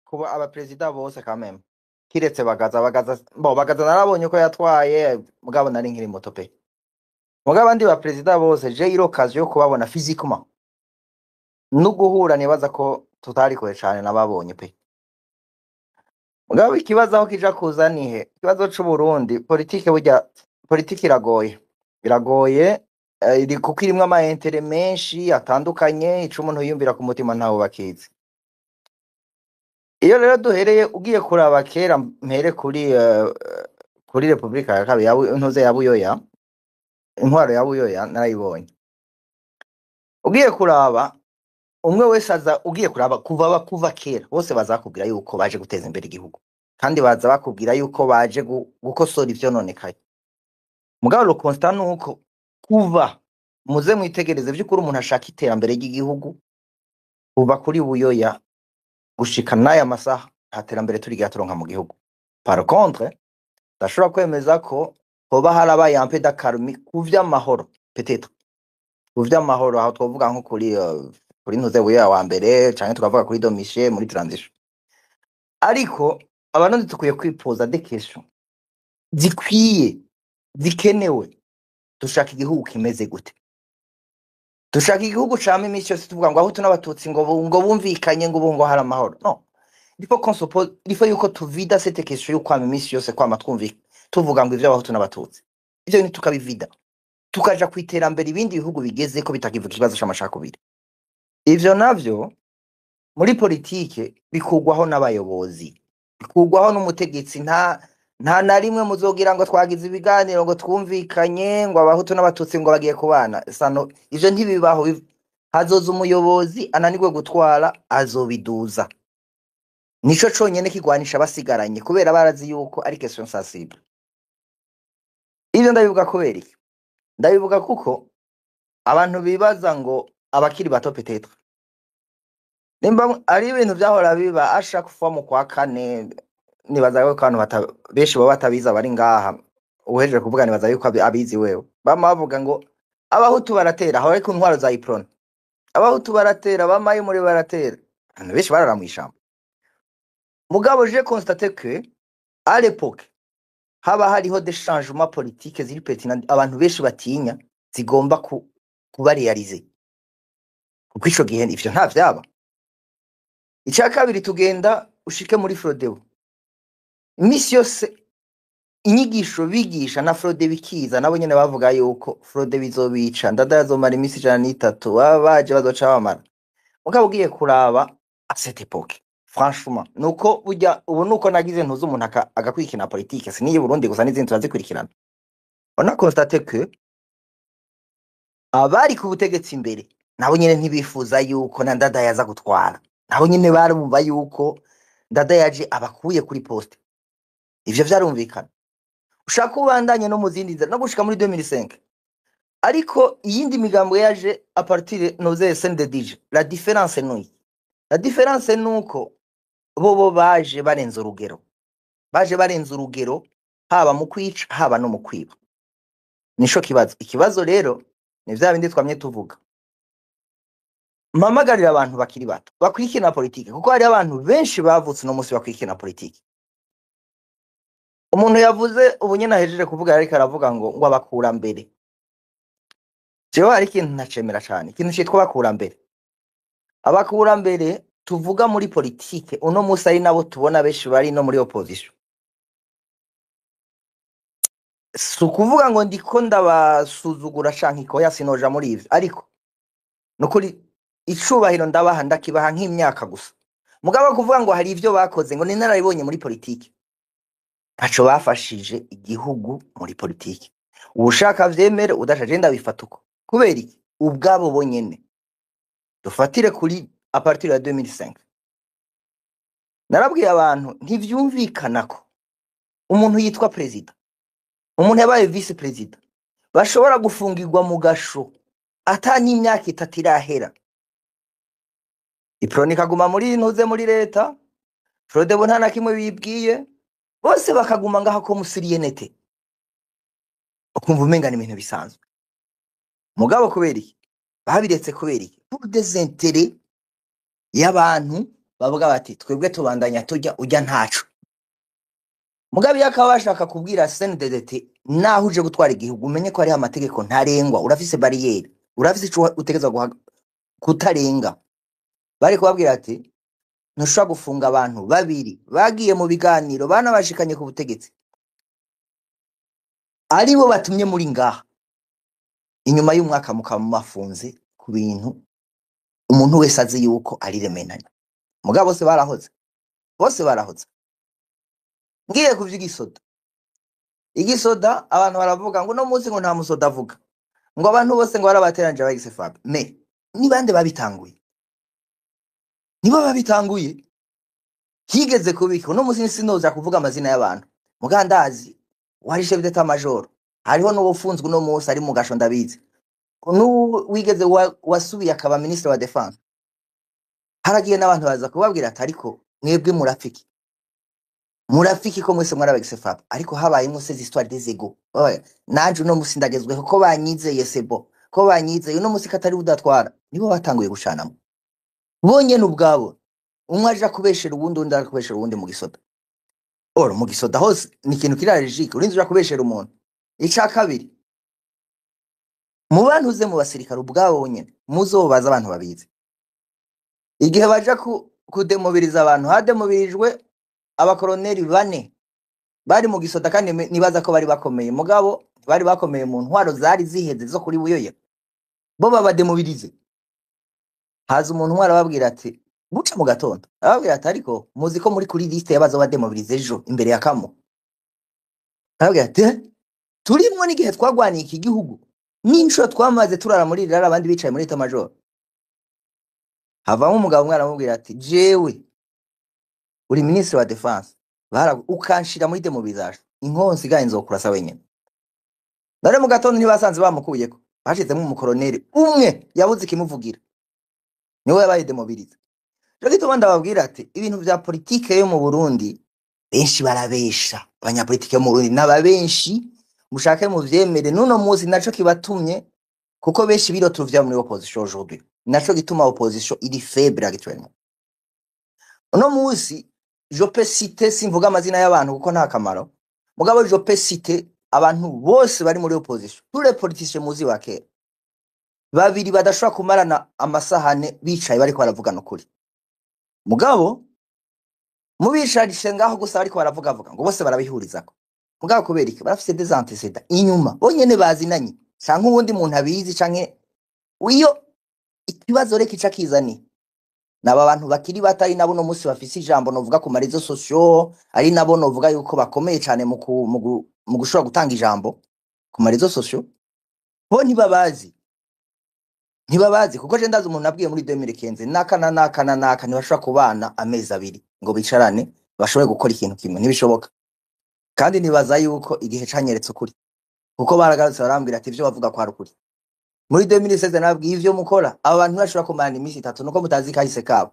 kuba abaperezida bose kameme kiretse bagaza narabonye ko yatwaye mugabo nari nkiri muto pe mugabo abandi baperezida bose je irokazi yo kubabona physiquement no guhura nibaza ko tutari kure cyane nababonye pe mugabo ikibazo aho kija kuza nihe ikibazo c'u Burundi politike iragoye iri kuko irimwo ama intérêt menshi atandukanye ico umuntu yiyumvira ku mutima ntawo bakizi iyo rero duhereye ugiye kuraba kera mpere kuri Republika ya kabiri ntuze ya Buyoya intwaro ya Buyoya narayibonye ugiye kuraba umwe wese aza ugiye kuraba kuva kera bose bazakubwira yuko baje guteza imbere igihugu kandi baza bakubwira yuko baje gukosora ivyo nonekaye mugabo lo constant nuko kuva muze mwitegereze vy'ukuri umuntu ashaka iterambere ry'igihugu kuva kuri Buyoya gushika n'aya masaha nta terambere turigira turonka mu gihugu par contre ndashobora kwemeza ko hoba harabaye un peu d'accalmie ku vy'amahoro peut-être ku vy'amahoro aho twovuga nko kuri ntuze Buyoya wa mbere canke tukavuga kuri Domiche muri transition ariko abantu tukwiye kwipoza des questions zikwiye zikenewe dushaka igihugu kimeze gute dushaka igihugu cama imisi yose tuvuga ngo aho n'abatutsi ngo bumvikanye ngo bungo hari amahoro no il faut yuko tuvida cette question yo kwama imisi yose kwama tuvuga ngo ivyo abahutu n'abatutsi ivyo ni tukabivida tukaja kwiterambera ibindi bihugu bigeze ko bitakivuga ikibazo c'amashakubiri ivyo navyo muri politike bikugwaho n'abayobozi bikugwaho n'umutegetsi nta na rimwe muzogira ngo twagize ibiganiro ngo twumvikanye ngo abahutu n'abatutsi ngo bagiye kubana sano ivyo ntibibaho hazoza umuyobozi ananirwe gutwara azobiduza nico conyene kigwanisha basigaranye kubera barazi yuko ari question sensible ivyo ndabivuga kubera iki ndabivuga kuko abantu bibaza ngo abakiri bato peut-être nimba ari ibintu vyahora biba ashaka kufa mu kwa kane nibaza yuko abantu benshi baba batabiza bari ngaha uhejeje kuvuga nibaza yuko abizi wewe bavuga ngo abahutu baratera aho ariko intwaro za iprone abahutu baratera bamaye muri baratera abantu benshi bararamwishamba mugabo je constate que à l'époque haba hariho des changements politiques ziri pertinent abantu benshi batinya zigomba kuba réaliser kuko ico gihe ivyo nta vyaba icya kabiri tugenda ushike muri Frodeo imisi yose inyigisho bigisha na Frode bikiza nabo nyene bavuga yuko Frode bizobica ndadazomara imisi 103 baje bazoca bamara mugabo ugiye kuraba à cette époque franchement nuko burya ubu nuko nagize ntuze umuntu agakwikina politique siniye Burundi gusa n'izindi turazikurikirana on a constaté que abari ku butegetsi imbere nabo nyene ntibifuza yuko na Ndada yaza gutwara nabo nyene barumva yuko Ndada yaje abakuye kuri poste ivyo vyarumvikana ushaka kubandanye no muzindi nzira no gushika muri 2005 ariko iyindi migambo yaje a partir noze SNDDJ la différence nuko bo baje barenza urugero haba mu kwica haba no mu kwiba nisho ikibazo rero ni vya bindi twamye tuvuga mpamagarira abantu bakiri bato bakwikina politike kuko hari abantu benshi bavutse no musi bakwikina politike umuntu yavuze ubunyene ahejeje kuvuga ariko aravuga ngo abakura mbere jewe hari ikintu ntacemera cyane ikintu cyitwa abakura mbere tuvuga muri politike uno musi ari nabo tubona benshi bari no muri opposition sukuvuga ngo ndiko ndabasuzugura canke ikoya sinoja muri ivyo ariko nukuri icubahiro ndabaha ndakibaha nk'imyaka gusa mugabo kuvuga ngo hari ivyo bakoze ngo ninarabibonye muri politike ntaco bafashije igihugu muri politike ubushaka vyemere udashaje ndabifata uko kubera iki ubwabo bonyene dufatire kuri a partir ya 2005 narabwiye abantu ntivyumvikana ko umuntu yitwa president umuntu yabaye vice president bashobora gufungirwa mu gasho ata n'imyaka 3 irahera iproni kaguma muri ntuze muri leta Frode bo ntana kimwe bibwiye bose bakaguma ngaha ko musiriyenete ukumva umenga ni ibintu bisanzwe mugabo kubera iki babiretse kubera iki pour des intérêts y'abantu bavuga bati twebwe tubandanya turya ujya ntaco. Mugabe yakaba bashaka kubwira CNDD naho uje gutwara igihugu umenye ko ari amategeko ntarengwa, urafise barriere, urafise ico utegeza kutarenga. Bari kubabwira ati ntushobora gufunga abantu babiri bagiye mu biganiro bana bashikanye ku butegetsi aribo batumye muri ngaha, inyuma y'umwaka mukaba mafunze ku bintu umuntu wese azi yuko ari remenanya. Mugabo bose barahoze. Ngiye kuvya igisoda abantu baravuga ngo no munsi ngo nta musoda avuga, ngo abantu bose ngo barabateranje bagise Fab. Ni bande babitanguye? Nibo babitanguye. Higeze kubika no munsi sinoza kuvuga amazina y'abantu. Mugandazi wari chef d'état major, hariho no bufunzwe no munsi ari mu gasho ndabizi. Wigeze wasubiye akaba ministre wa defense. Haragiye n'abantu baza kubabwira ati ariko mwebwe murafiki ko mwese mwarabagise Fab, ariko habaye mwese histoire des ego. Nanje no musi ndagezweho ko banyizeye sebo, ko banyizeye no musi katari udatwara, nibo batanguye gushanamo. Bonye n'ubwabo umwe aje kubeshera ubundi undi akubeshera ubundi mu gisoda. Mu gisoda hose ni ikintu kirarejike, urinzi uja kubeshera umuntu. Ica kabiri, mu bantu uze mu basirikare ubwabo nyene muzobaza abantu babizi. Igihe baja kudemobiliza abantu, hademobilijwe abakoloneli 4 bari mu gisoda kandi nibaza ko bari bakomeye. Mugabo bari bakomeye mu ntwaro zari ziheze zo kuri buyoya, bo babademobilize. Haza umuntu umwe arababwira ati buca mu gatondo, arababwira ati ariko muzi ko muri kuri liste yabazo bademobilize ejo imbere ya Kamo. Arababwira ati turimwo n'igihe twagwaniye iki gihugu n'inshuro twamaze turara muri rara abandi bicaye muri état major. Havamo umugabo umwe aramubwira ati jewe uri ministre wa defense ukanshira muri demobilisation, inkonsi gaye nzokurasa wenyene. Nare mu gatondo ntibasanze bamukuyeko, bashizemo umukoloneli umwe yabuze ikimuvugira, niwe yabaye demobilize. Rero gituma ndababwira ati ibintu vya politike yo mu Burundi benshi barabesha. Abanyapolitike yo mu Burundi n'ababenshi mushake mu vyemere, nuno muzi naco kibatumye kuko benshi biro tuvya muri opposition aujourd'hui, naco gituma opposition iri faible actuellement. Uno muzi je peux citer, simvuga amazina y'abantu kuko nta kamaro, mugabo je peux citer abantu bose bari muri opposition, tous les politiciens muzi wa kera babiri badashobora kumarana amasahane bicaye bariko baravugana ukuri. Mugabo mubisharishe ngaho gusa bariko baravuga ngo bose barabihurizako. Mugabo kubera iki barafise des antécédents inyuma bonyene bazinanye canke ubundi muntu abizi canke uyo ikibazo reka ica kizani. Naba abantu bakiri batari nabo no musi bafise ijambo novuga ku marezo sociaux, ari nabo novuga yuko bakomeye cyane mu gushobora gutanga ijambo ku marezo sociaux. Bo ntibabazi kuko je ndazi umuntu abwiye muri 2015 naka ntibashobora kubana amezi abiri ngo bicarane bashobore gukora ikintu kimwe, ntibishoboka. Kandi nibaza yuko igihe canyeretse ukuri kuko baragarutse barambwira ati ivyo bavuga kwa rukuri. Muri 2016 nabwiye ivyo mukora abantu bashobora kumana imisi 3 nuko mutazi kahise kabo.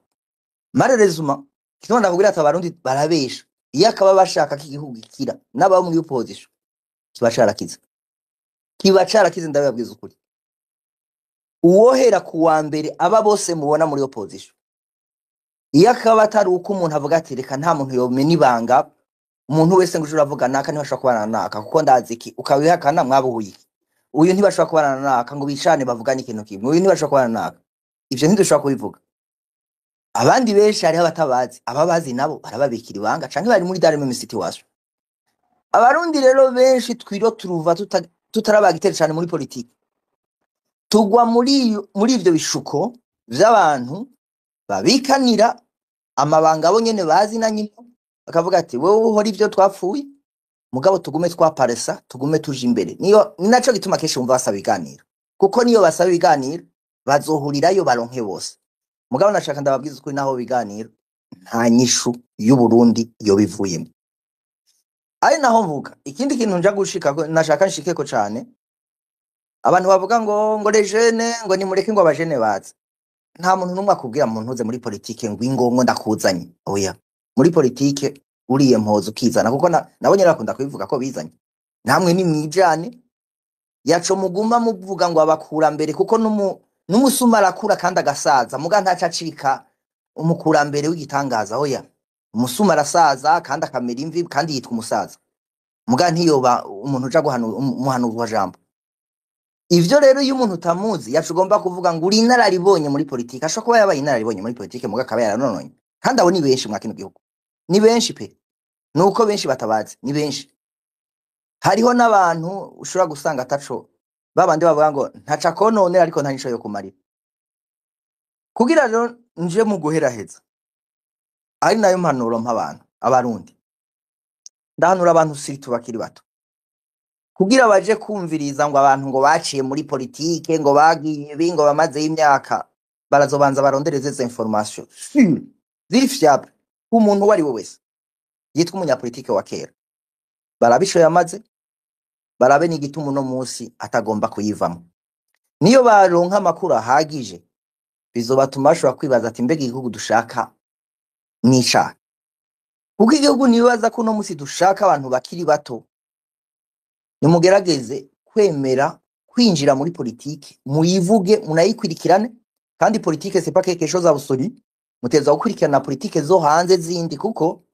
Malheureusement kitwa ndakubwira ati abarundi barabesha, iyo akaba bashaka ko igihugu gikira n'aba muri opposition kiba carakize ndababwiza ukuri. Uwohera kuwa mbere aba bose mubona muri opposition, iyo akaba atari uko umuntu avuga ati reka nta muntu yomena ibanga, umuntu wese ngo uravuga naka ntibashaka kubana naka kuko ndazi iki ukabihakana mwabuhuye, uyu ntibashaka kubana naka ngo bicane bavugana ikintu kimwe, uyu ntibashaka kubana naka. Ivyo ntidushaka kubivuga. Abandi benshi hari abatabazi, ababazi nabo barababikira ibanga canke bari muri dare mu situation. Abarundi rero benshi twiro turuva tutarabagitera cyane muri politiki, tugwa muri ivyo bishuko vy'abantu babikanira amabanga abo nyene bazi na nyine, bakavuga ati wewe uhora ivyo twapfuye, mugabo tugume twaparesa, tugume tuje imbere. Niyo ninaco gituma keshe umva basaba ibiganiro, kuko niyo basaba ibiganiro bazohurirayo baronke bose. Mugabo nashaka ndababwiza ukuri naho biganiro nta nyishu y'u Burundi yo bivuyemo. Ari naho mvuga ikindi kintu nja gushika nashaka nshikeko cyane, abantu bavuga ngo les jeunes ngo nimureke ngo abajene baza. Nta muntu numwe akubwira muntu uze muri politike ngo ingongo ndakuzanye. Oya, muri politike uriye mpozo ukizana kuko nabonye rakunda kubivuga ko bizanye. Namwe ni mwijane yaco muguma muvuga ngo abakura mbere kuko n'umusuma arakura kandi agasaza muga ntaca acika umukurambere w'igitangaza oya umusuma arasaza kandi akamera imvi kandi yitwa umusaza muga ntiyoba umuntu uja umuhanuzi wa jambo. Ivyo rero iyo umuntu utamuzi yacu ugomba kuvuga ngo uri inararibonye muri politike, ashobora kuba yabaye inararibonye muri politike muga akaba yaranononye, kandi abo ni benshi mwa kino gihugu, ni benshi pe, nuko benshi batabazi, ni benshi. Hariho n'abantu ushobora gusanga ataco babandi bavuga ngo ntaca kononera ariko nta nisho yo kumarira. Kugira rero nje mu guheraheza ari nayo mpanuro mp'abantu abarundi, ndahanura abantu siritu bakiri bato kugira baje kumviriza ngo abantu ngo baciye muri politike ngo bagiye ibi ngo bamaze y'imyaka, barazobanza barondereze izo information ziri fiable umuntu wari we wese yitwa umunyapolitike wa kera, barabisho yamaze barabe n'igituma uno munsi atagomba kuyivamo. Niyo baronka amakuru ahagije bizobatuma bashobora kwibaza ati mbega igihugu dushaka nica, kuko igihugu nibaza ko uno munsi dushaka abantu bakiri bato. Nimugerageze kwemera kwinjira muri politike, muyivuge munayikurikirane, kandi politike c'est pas quelque chose absolu, muteza gukurikirana politike zo hanze zindi, kuko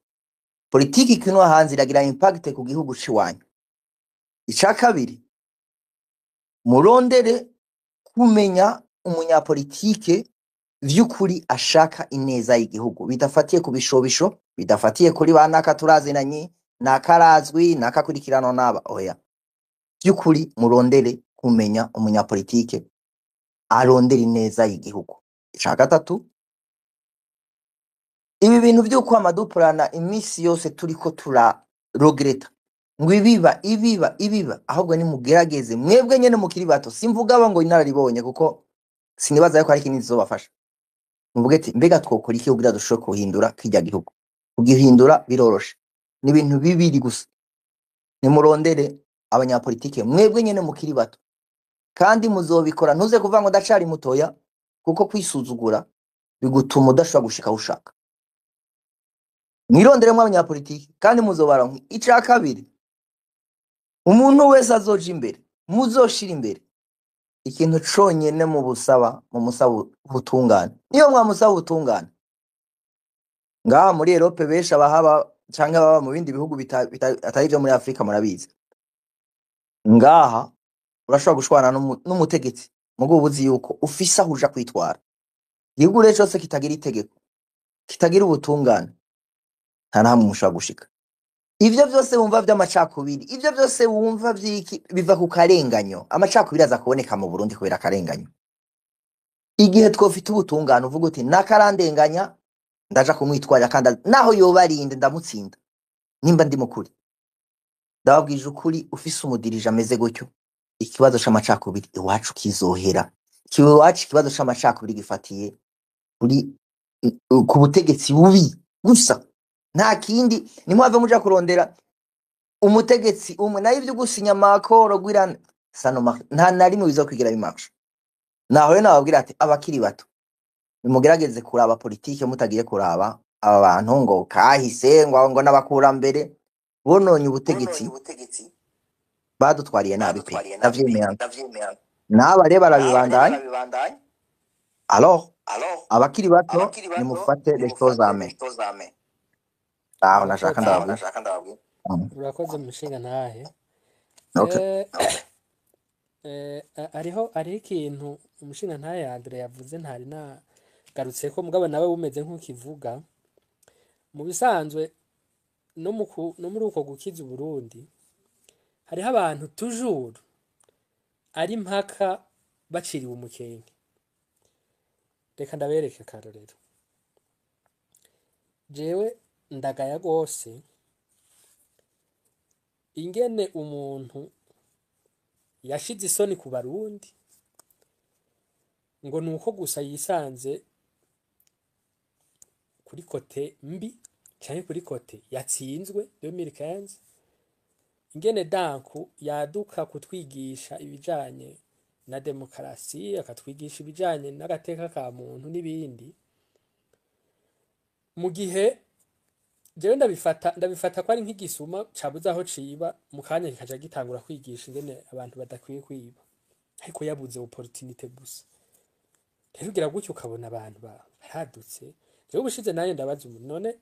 politike ikinwa hanze iragira impact ku gihugu ciwanyu. Ica kabiri, murondere kumenya umunyapolitike vy'ukuri ashaka ineza y'igihugu, bidafatiye ku bishobisho, bidafatiye kuri banaka turazinanye nakarazwi nakakurikirana naba oya. Vy'ukuri murondere kumenya umunyapolitike arondera ineza y'igihugu. Ica gatatu, ibi bintu vy'uko amadupurana imisi yose turiko turaregreta ngo ibiba ahubwo ni mugerageze mwebwe nyene mukiri bato, simvuga abo ngo inararibonye kuko sinibaza yuko ari ikintu kizobafasha. Muvuge ati mbega twokora iki kugira dushobore kuhindura kirya gihugu? Kugihindura biroroshe, ni ibintu bibiri gusa, nimurondere abanyapolitike mwebwe nyene mukiri bato, kandi muzobikora ntuze kuvuga ngo ndacari mutoya, kuko kwisuzugura bigutuma udashobora gushika ushaka. Mwironderemo abanyapolitike kandi muzobaronka. Ica kabiri, umuntu wese azoja imbere muzoshira imbere ikintu conyene mu busaba ubutungane. Niyo mwamusaba ubutungane ngaha muri Europe benshi abahaba canke baba mu bindi bihugu atari vyo muri Afrika murabizi, ngaha urashobora gushwana n'umutegetsi mugo ubuzi yuko ufisa huja kwitwara. Igihugu rero cyose kitagira itegeko, kitagira ubutungane, nta namwe mushobora gushika. Ivyo vyose wumva vy'amacakubiri, ivyo vyose wumva vyiki biva ku karenganyo. Amacakubiri aza kuboneka mu Burundi kubera karenganyo. Igihe twofite ubutungane uvuga uti nakarandenganya ndaja kumwitwara kandi naho yoba arinde ndamutsinda nimba ndi mukuri. Ndababwije ukuri, ufise umudirije ameze gutyo, ikibazo c'amacakubiri iwacu kizohera. Iwacu ikibazo c'amacakubiri gifatiye kuri ku butegetsi bubi gusa, nta kindi. Nimuhave muja kurondera umutegetsi umwe nayo ivyo gusinya makoro gwirana sanoma nta narimwe bizokwigira bimaksha. Naho rero nababwira ati abakiri bato nimugerageze kuraba politike mutagiye kuraba aba bantu ngo kahise ngo n'abakurambere bononye ubutegetsi badutwariye nabi pe, ndavyemera. Naba reba barabibandanya. Alors abakiri bato nimufate les choses à main. Aho nashaka ndababwira. Urakoze mushinga ntahe. Okay. Ariho ikintu umushinga ntahe Andre yavuze ntari nagarutse ko mugabo nawe bumeze nk'ukivuga. Mu bisanzwe no muri uko gukiza Burundi hariho abantu toujours ari mpaka baciriwe umukenge. Reka ndabereke akarorero. Jewe ndagaya gose ingene umuntu yashize isoni ku Barundi ngo nuko gusa yisanze kuri kote mbi cyane kuri kote yatsinzwe 2015, ingene danku yaduka kutwigisha ibijanye na demokarasi, akatwigisha ibijanye n'agateka ka muntu n'ibindi. Mu gihe jewe ndabifata ko ari nk'igisuma cabuze aho ciba, mu kanya kikaja gitangura kwigisha ingene abantu badakwiye kwiba, ariko yabuze opportunity gusa. Rero ugira gutyo ukabona abantu baradutse. jewe ubushize naye ndabaza umuntu none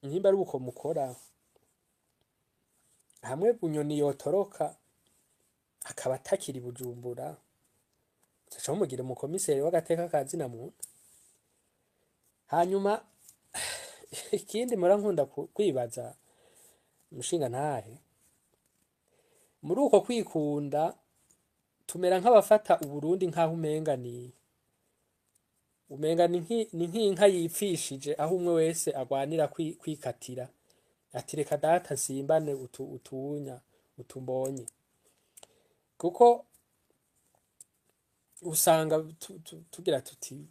nimba ari uko mukora hamwe bunyoni yotoroka akaba atakiri Bujumbura tuca mugira umukomiseri w'agateka ka zina muntu. Hanyuma ikindi murankunda kwibaza umushinga ntahe muri uko kwikunda tumera nk'abafata Uburundi nk'aho umenga ni nk'inka yipfishije aho umwe wese agwanira kwikatira ati reka data nsimbane utunya utumbonye, kuko usanga tugira tuti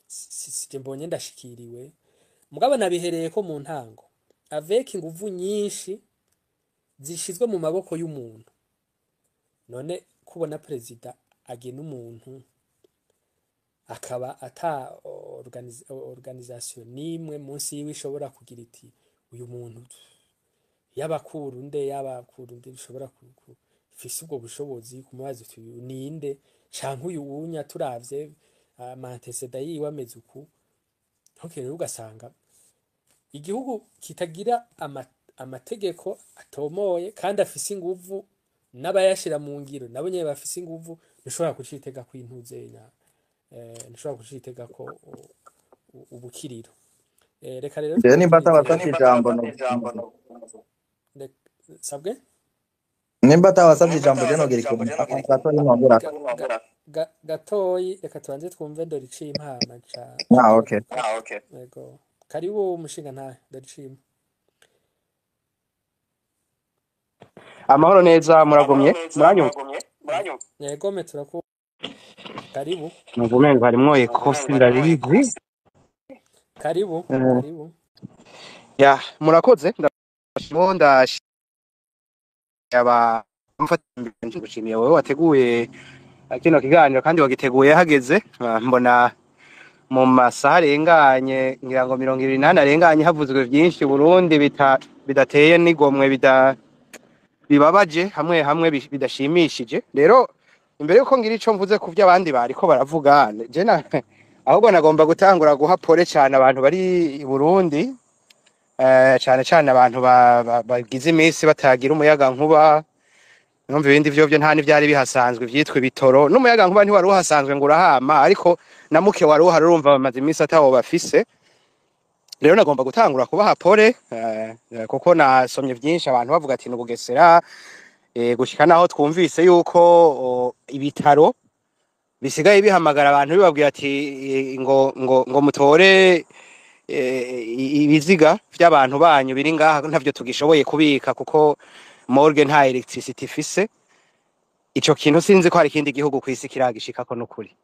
sije mbonye ndashikiriwe mugabo nabihereye ko mu ntango avec inguvu nyinshi zishizwe mu maboko y'umuntu. None kubona perezida agena umuntu akaba ata organisation nimwe munsi yiwe ishobora kugira iti uyu muntu yabakurunde bishobora fise ubwo bushobozi kumubaza uti ninde canke uyu wunya turavye amanteceda yiwe ameze uku. Rero ugasanga igihugu kitagira amategeko atomoye kandi afise inguvu n'abayashira mu ngiro nabo nyene bafise inguvu nishobora kucitega kwintuzenya nishobora kucitega ko ubukiriro. Reka rero nimba atabasavye ijambo sabwe nimba atabasavye ijambo je nogira ikintu gatoyi reka tubanze twumve Ndoriciye impama ca okay yego karibu umushinga ntahe Ndoriciye. Amahoro neza muragumye muranyumva yego me turaku karibu muvumengo harimwo ekosi ndabizi karibu ya murakoze ndashi aba mfatanye gushimiye wowe wateguye kino kiganiro kandi wagiteguye hageze mbona mu masaha arenganye ngira ngo 28 arenganye havuzwe byinshi Burundi bidateye nigomwe bibabaje hamwe bidashimishije. Rero imbere yuko ngira ico mvuze ku by'abandi bariko baravuga je ahubwo nagomba gutangura guha pole cyane abantu bari i Burundi cyane abantu bagize iminsi batagira umuyaga nkuba. Numva ibindi byo nta n'ivyari bihasanzwe vyitwe bitoro n'umuyaga nkuba ntiwari uhasanzwe ngo urahama ariko namuke wari uhari urumva bamaze iminsi ataho bafise. Rero nagomba gutangura kubaha pole kuko nasomye byinshi abantu bavuga ati n'ubugesera gushika naho twumvise yuko ibitaro bisigaye bihamagara abantu bibabwira ati ngo mutore ibiziga by'abantu banyu biri ngaha ntavyo tugishoboye kubika kuko morgue nta electricity ifise. Ico kintu sinzi ko hari ikindi gihugu kwisi kiragishikako n'ukuri.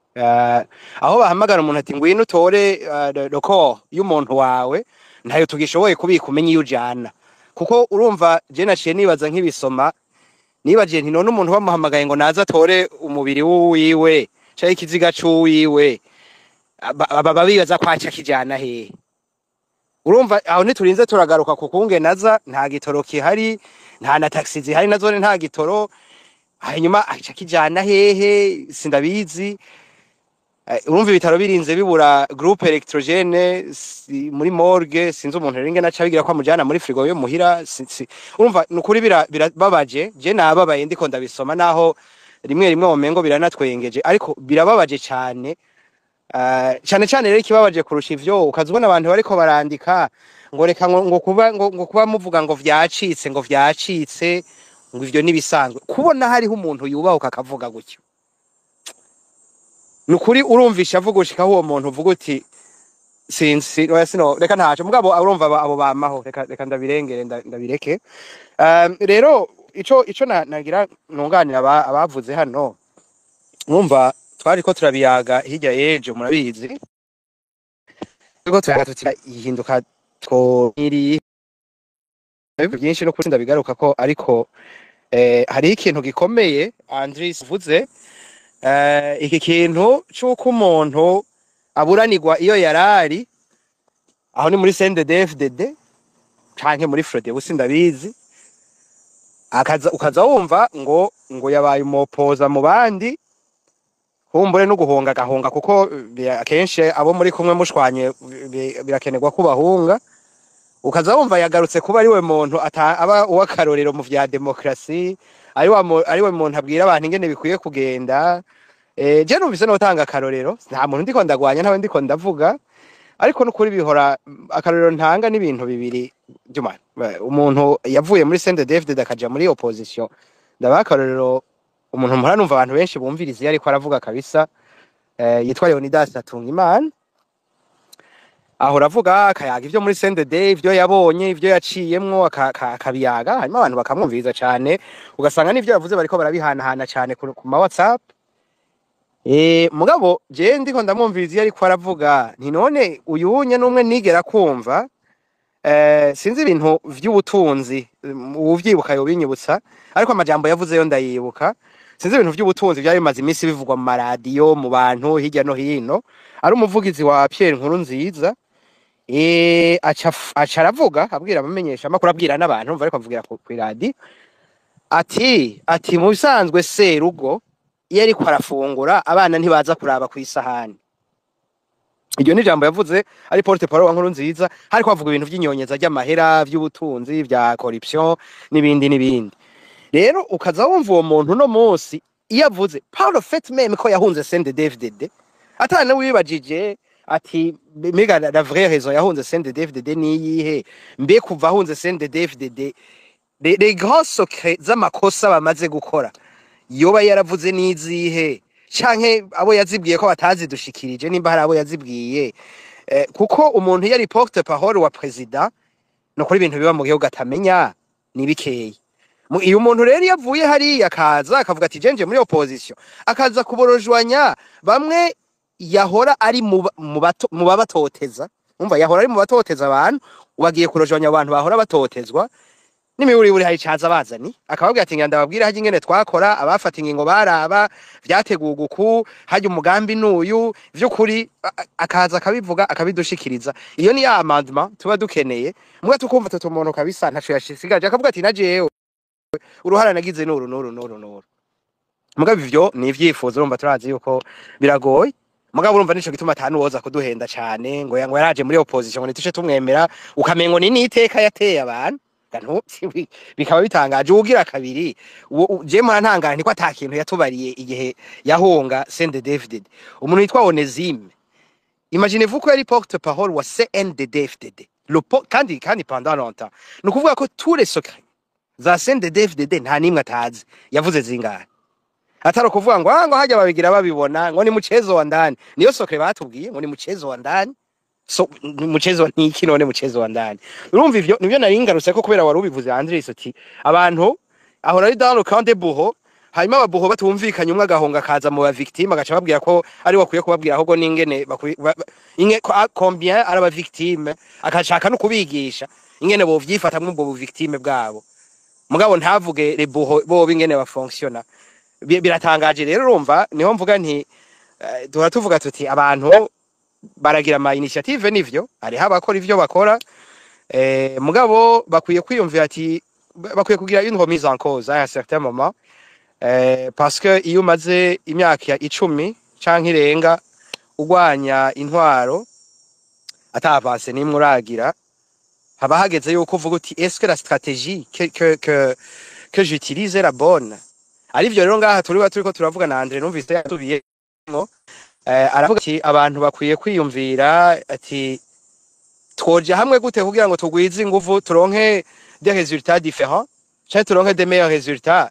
Aho bahamagara umuntu ati ngwino utore roko y'umuntu wawe ntayo tugishoboye kubika umenye iyo ujana, kuko urumva je naciye nibaza nk'ibisoma nibaje nti none umuntu bamuhamagaye ngo naza atore umubiri wiwe cyangwa ikiziga cy'uwiwe baba bibaza kwaca kijana he. Urumva aho ntiturinze turagaruka kukunge naza nta gitoro kihari nta na taxi zihari nazo nta gitoro hanyuma aca kijana hehe sindabizi. Urumva ibitaro birinze bibura groupe electrogene muri morgue sinzi umuntu ringe naca bigira kwa mujana muri frigo yo muhira urumva nukuri birababaje je nababaye ndiko ndabisoma naho rimwe omengo biranatwengeje ariko birababaje cyane cyane rero ikibabaje kurusha ivyo ukazubona abantu bariko barandika ngo reka ngo kuba muvuga ngo vyacitse ngo ivyo nibisanzwe kubona hariho umuntu yubahuka akavuga gutyo. Nukuri urumvisha avuga ushika uwo muntu uvuga uti sinzi reka ntaco mugabo urumva abo bamaho reka ndabirengere ndabireke. Rero ico nagira nunganira abavuze hano mwumva twariko turabiyaga hirya yejo murabizi ko tuyagatutira ihinduka twiri byinshi no kuri ndabigaruka ko ariko hari ikintu gikomeye Andris vuze iki kintu cyuko umuntu aburanirwa iyo yarari aho ni muri CNDD-FDD canke muri Frode busindabizi ukaza wumva ngo yabaye umupoza mu bandi kumbure no guhunga gahunga kuko akenshi abo muri kumwe mushwanye birakenerwa ko bahunga ukaza wumva yagarutse kuba ari we muntu aba uwakarorero mu vya demokrasi ari we muntu abwira abantu ingene bikwiye kugenda je numvise no tanga akarorero nta muntu ndiko ndagwanya ntawe ndiko ndavuga ariko nukuri bihora akarorero ntanga n'ibintu bibiri juma umuntu yavuye muri CNDD-FDD akaja muri opposition ndabakarorero umuntu mpora numva abantu benshi bumviriza iyo ariko aravuga kabisa yitwa Leonidas Atungimana aho ravuga akayaga ivyo muri CNDD ivyo yabonye ivyo yaciyemwo akabiyaga hanyuma abantu bakamwumviriza cyane ugasanga n'ivyo yavuze bariko barabihanahana cyane ku ma WhatsApp mugabo je ndiko ndamwumviriza iyo ariko aravuga nti none uyunye n'umwe nigera kumva sinzi ibintu vy'ubutunzi uvyibuka yo binyibutsa ariko amajambo yavuze yo ndayibuka sinzi ibintu vy'ubutunzi byari bimaze iminsi bivugwa mu maradiyo mu bantu hirya no hino ari umuvugizi wa Pierre Nkurunziza aca aravuga abwira abamenyesha amakuru abwira n'abantu umva ariko avugira ku radio ati mu bisanzwe Serugo iyo ariko arafungura abana ntibaza kuraba ku isahani iryo ni jambo yavuze ari porte parole wa Nkurunziza hariko avuga ibintu vy'inyonyeza ry'amahera vy'ubutunzi vya corruption n'ibindi rero ukaza wumva uwo muntu no munsi iyo avuze Paulo fait même ko yahunze CNDD-FDD atana wibajije ati mega la vraie raison yahunze CNDD-FDD ni yihe mbe kuva ahunze CNDD-FDD les grands secrets z'amakosa bamaze gukora yoba yaravuze nizihe canke abo yazibwiye ko batazidushikirije nimba hari abo yazibwiye kuko umuntu yari porte parole wa president no kuri ibintu biba mu gihugu atamenya nibikeye iyo umuntu rero yavuye hari akaza akavuga ati jenje muri opposition akaza kuborojwanya bamwe yahora ari mu babatoteza umva yahora ari mu batoteza abantu ubagiye kurojwanya abantu bahora batotezwa n'imiwuri buri hari caza bazani akababwira ati nganda babwira haje ingene twakora abafata ingingo baraba vyateguguku haje umugambi nuyu vy'ukuri akaza akabivuga akabidushikiriza iyo ni ya amendement tuba dukeneye mwe tukumva tutumuntu kabisa ntaco yashisigaje akavuga ati najewe uruhara nagize nuru mugabo ivyo ni ivyifuzo urumva turazi yuko biragoye mugabo urumva nico gituma atanu woza kuduhenda cyane ngo yaraje muri opposition ngo nitushe tumwemera ukamengo ni niteka yateye abantu gantu bikaba bitangaje ugira kabiri je mara ntangana niko atakintu yatubariye igihe yahunga CNDD-FDD umuntu yitwa Onezime imaginez-vous ko yari porte parole wa CNDD-FDD kandi pendant longtemps nukuvuga ko tous les secrets za CNDD-FDD nta nimwe atazi yavuze zingahe ataro kuvuga ngo hajya babigira babibona ngo ni muchezo wa ndani niyo sokre batubwiye ngo ni muchezo wa ndani so muchezo niki none muchezo wa ndani urumva ivyo nivyo naringarutse ko kubera wari ubivuze Andres ati abantu aho nari dans le camp de Buho hanyuma ababuho batumvikanye umwe agahonga kaza mu ba victime agaca babwira ko ari wakwiye kubabwira ahubwo ningene combien ari aba victime akashaka no kubigisha ingene bo vyifata mu bwo victime bwabo mugabo ntavuge le Buho bo bingene ba fonctiona biratangaje rero urumva niho mvuga nti tuvuga tuti abantu baragira ama initiative nivyo ari habakora ivyo bakora mugabo bakwiye kwiyumvira ati bakwiye kugira une remise en cause à un certain moment parce que iyo maze imyaka 10 canke irenga ugwanya intwaro atavance nimwe uragira haba hageze yuko uvuga uti est-ce que la stratégie que j'utilise est la bonne arivyo rero ngaha turiko turavuga na Andre numvise yatubiyemo aravuga ati abantu bakwiye kwiyumvira ati twoje hamwe gute kugira ngo tugwize ingufu turonke des résultats différents cyane turonke des meilleurs résultats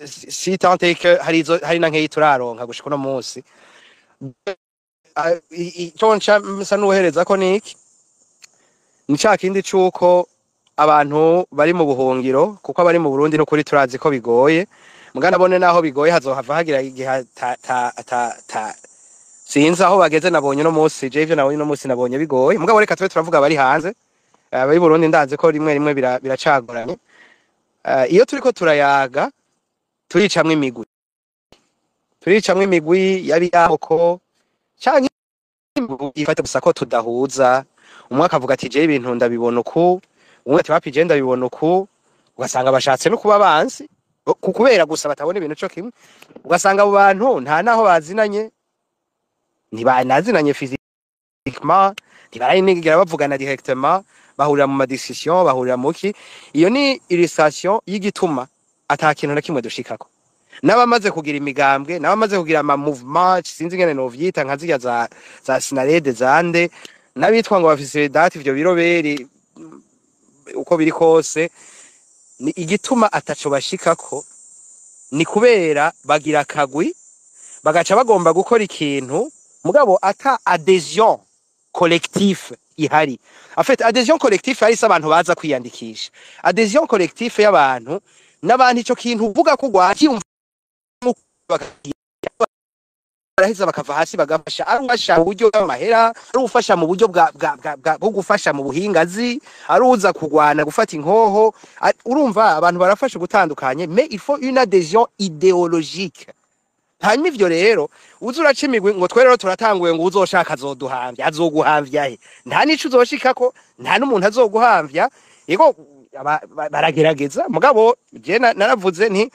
si tant est que hari na nkeyi turaronka gushika no munsi toncha sanuhereza ko niki nica kindi cuko abantu bari mu buhungiro kuko abari mu Burundi no kuri turazi ko bigoye mugana bone naho bigoye hazohava hagira igihe sinzi aho bageze nabonye no munsi je ivyo nabonye no munsi nabonye bigoye mugabo reka twe turavuga bari hanze abari Burundi ndanze ko rimwe biracagoranye iyo turiko turayaga turicamwe imigwi yabi yako canke ifata gusa ko tudahuza umwe akavuga ati je ibintu ndabibona uku umwe ati wapi je ndabibona uku ugasanga bashatse no kuba bansi kubera gusa batabona ibintu cyo kimwe ugasanga abo bantu nta naho bazinanye ntibanazinanye physiquement ntibarayigira bavugana directement bahurira mu madiscussion bahurira muki iyo ni illustration y'igituma atakintu na kimwe dushikako n'abamaze kugira imigambwe n'abamaze kugira ama movement sinzi ngene no vyita nka zirya za sinarede zande n'abitwa ngo bafise date ivyo biroberi uko biri kose ni igituma ataco bashikako ni kubera bagira kagwi bagaca bagomba gukora ikintu mugabo ata adhesion collectif ihari en fait adhesion collectif hari abantu baza kwiyandikisha adhesion collectif y'abantu n'abantu ico kintu uvuga ko gwakiyumva baraheza bakava hasi bagafasha ari ufasha mu buryo bw'amahera ari ufasha mu buryo bwo gufasha mu buhingazi ari uza kugwana gufata inkoho urumva abantu barafasha gutandukanye mais il faut une adhésion idéologique hanyuma ivyo rero uza uracimigwe ngo twe rero turatanguye ngo uzoshaka azoduhamvya azoguhamvya he nta nico uzoshikako nta n'umuntu azoguhamvya yego baragerageza mugabo je naravuze nti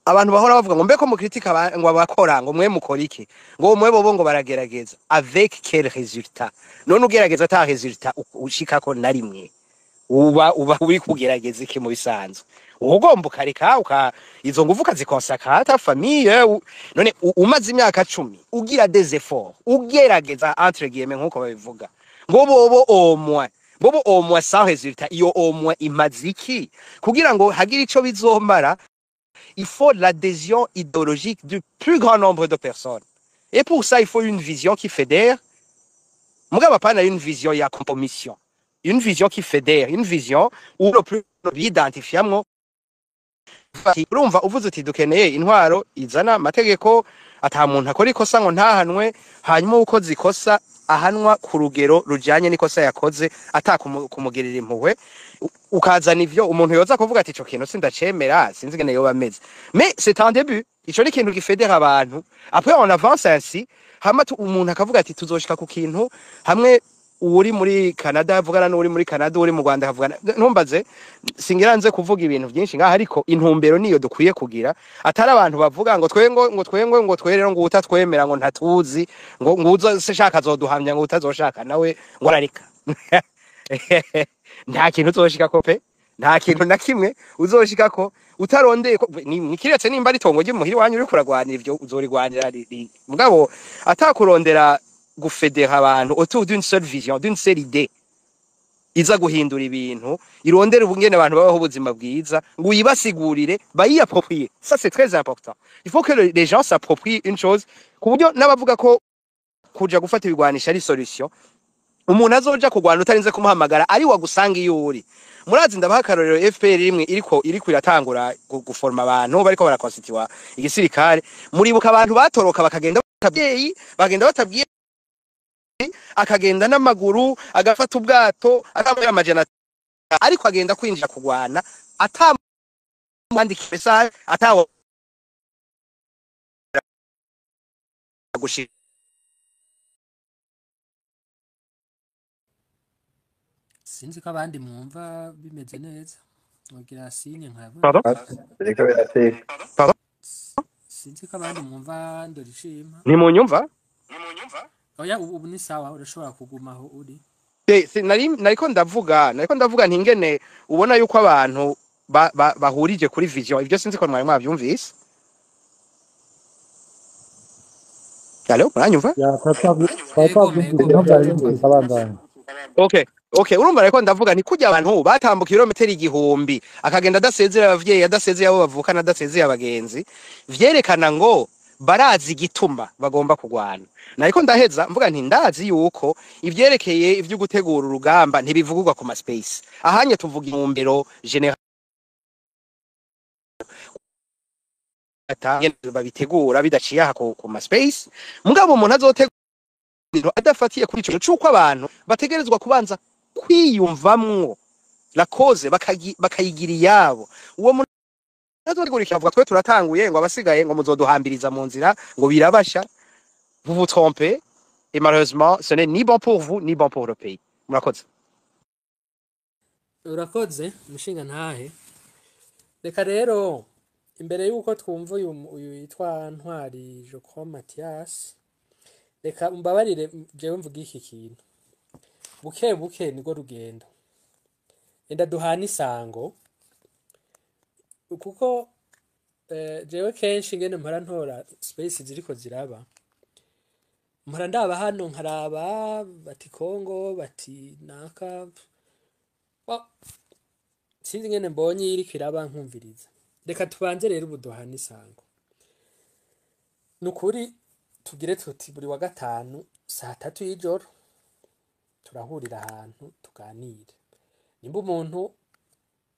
abantu bahora bavuga ngo mbeko mu critique ngo abakora ngo mwe mukora iki ngo mwe bobo ngo baragerageza avec quel résultat none ugerageza ata résultat ushikako na rimwe uba uri kugerageza iki mu bisanzwe ugomba ukareka izo nguvu kazikonsakara ata famille none umaze imyaka 10 ugira des efforts ugerageza entre guillemets nkuko babivuga ngo bobo au moins sans résultat iyo au moins imaziki kugira ngo hagira ico bizomara il faut l'adhésion idéologique du plus grand nombre de personnes et pour ça il faut une vision qui fédère mugaba pana une vision ya compromission une vision qui fédère une vision où le plus identifiammo urumva uvuze uti dukeneye intwaro izana amategeko ata muntu akora ikosa ngo ntahanwe hanyuma uko zikosa ahanwa ku rugero rujanye n'ikosa yakoze atakumugerera impuhwe ukazana ivyo umuntu yoza kuvuga ati ico kintu sindacemera sinzi ngene yoba ameze mais c'est un début ico ni kintu gifedera abantu après on avance ainsi hama umuntu akavuga ati tuzoshika ku kintu hamwe uri muri Canada avugana n'uri muri Canada uri mu Rwanda avugana ntumbaze singiranze kuvuga ibintu byinshi ngaho ariko intumbero niyo dukwiye kugira atari abantu bavuga ngo ngo twerero ngo utatwemera ngo ntatuzi ngo uzo shaka zoduhamya ngo utazoshaka nawe ngo ararika nta kintu uzoshikako pe nta kintu na kimwe uzoshikako utarondeye ni kiretse nimba ari tongo ry'umuhiri wanyu uri kuragwanira ivyo uzorigwanira mugabo atakurondera gufedera abantu autour d'une seule vision d'une seule idée iza guhindura ibintu irondera ubungene abantu babaho ubuzima bwiza ngo uyibasigurire bayiapproprier ça c'est très important il faut que les gens s'approprient une chose ku buryo n'abavuga ko kuja gufata ibigwanisha ari solution umuntu azoja kugwana utarinze kumuhamagara ari wagusanga iyo uri murazi ndabahakarorero FPR rimwe iriko iratangura guforma abantu bariko barakonstituwa igisirikare muribuka abantu batoroka bakagenda batabwiye akagenda n'amaguru agafata ubwato akamara amajana ariko agenda kwinjira kugwana atamwandika message atawo gushika sinzi ko abandi mwumva bimeze neza mugira sinye nkabo pardon sinzi ko abandi mwumva ndorishima ni mu nyumva oya ubu ni sawa urashobora kugumaho uri nariko ndavuga ntingene ubona yuko abantu bahurije kuri vision ivyo sinzi ko mwari mwavyumvise Allo muranyumva Okay urumva ariko ndavuga nti kujya abantu batambuka kilometero 1000 akagenda adasezera abavyeyi adasezeye abo bavukana adasezeye abagenzi vyerekana ngo barazi igituma bagomba kugwana nariko ndaheza mvuga nti ndazi yuko ivyerekeye ivyo gutegura urugamba ntibivugurwa ku ma space ahanye tuvuga intumbero general babitegura bidaciye aha ku ma space mugabo umuntu azotegura adafatiye kuri ico cyuko abantu bategerezwa kubanza kwiyumvamwo la cause bakayigira yabo uwo muntu azorigurika avuga twe turatanguye ngo abasigaye ngo muzoduhambiriza mu nzira ngo birabasha vous vous trompez et malheureusement ce n'est ni bon pour vous ni bon pour le pays murakoze urakoze mushinga ntahe reka rero imbere y'uko twumva uyu yitwa Ntwari Jocko Mathias, reka mbabarire jewe mvuga iki kintu buke buke niko rugendo, enda duhana isango kuko jewe kenshi ngene mpora ntora space ziriko ziraba, mpora ndaba hano nkaraba bati Kongo bati naka sinzi ngene mbonye iriko iraba nkumviriza. Reka tubanze rero ubu duhana isango, nukuri tugire tuti buri wa gatanu saa 3 y'ijoro turahurira ahantu tuganire, nimba umuntu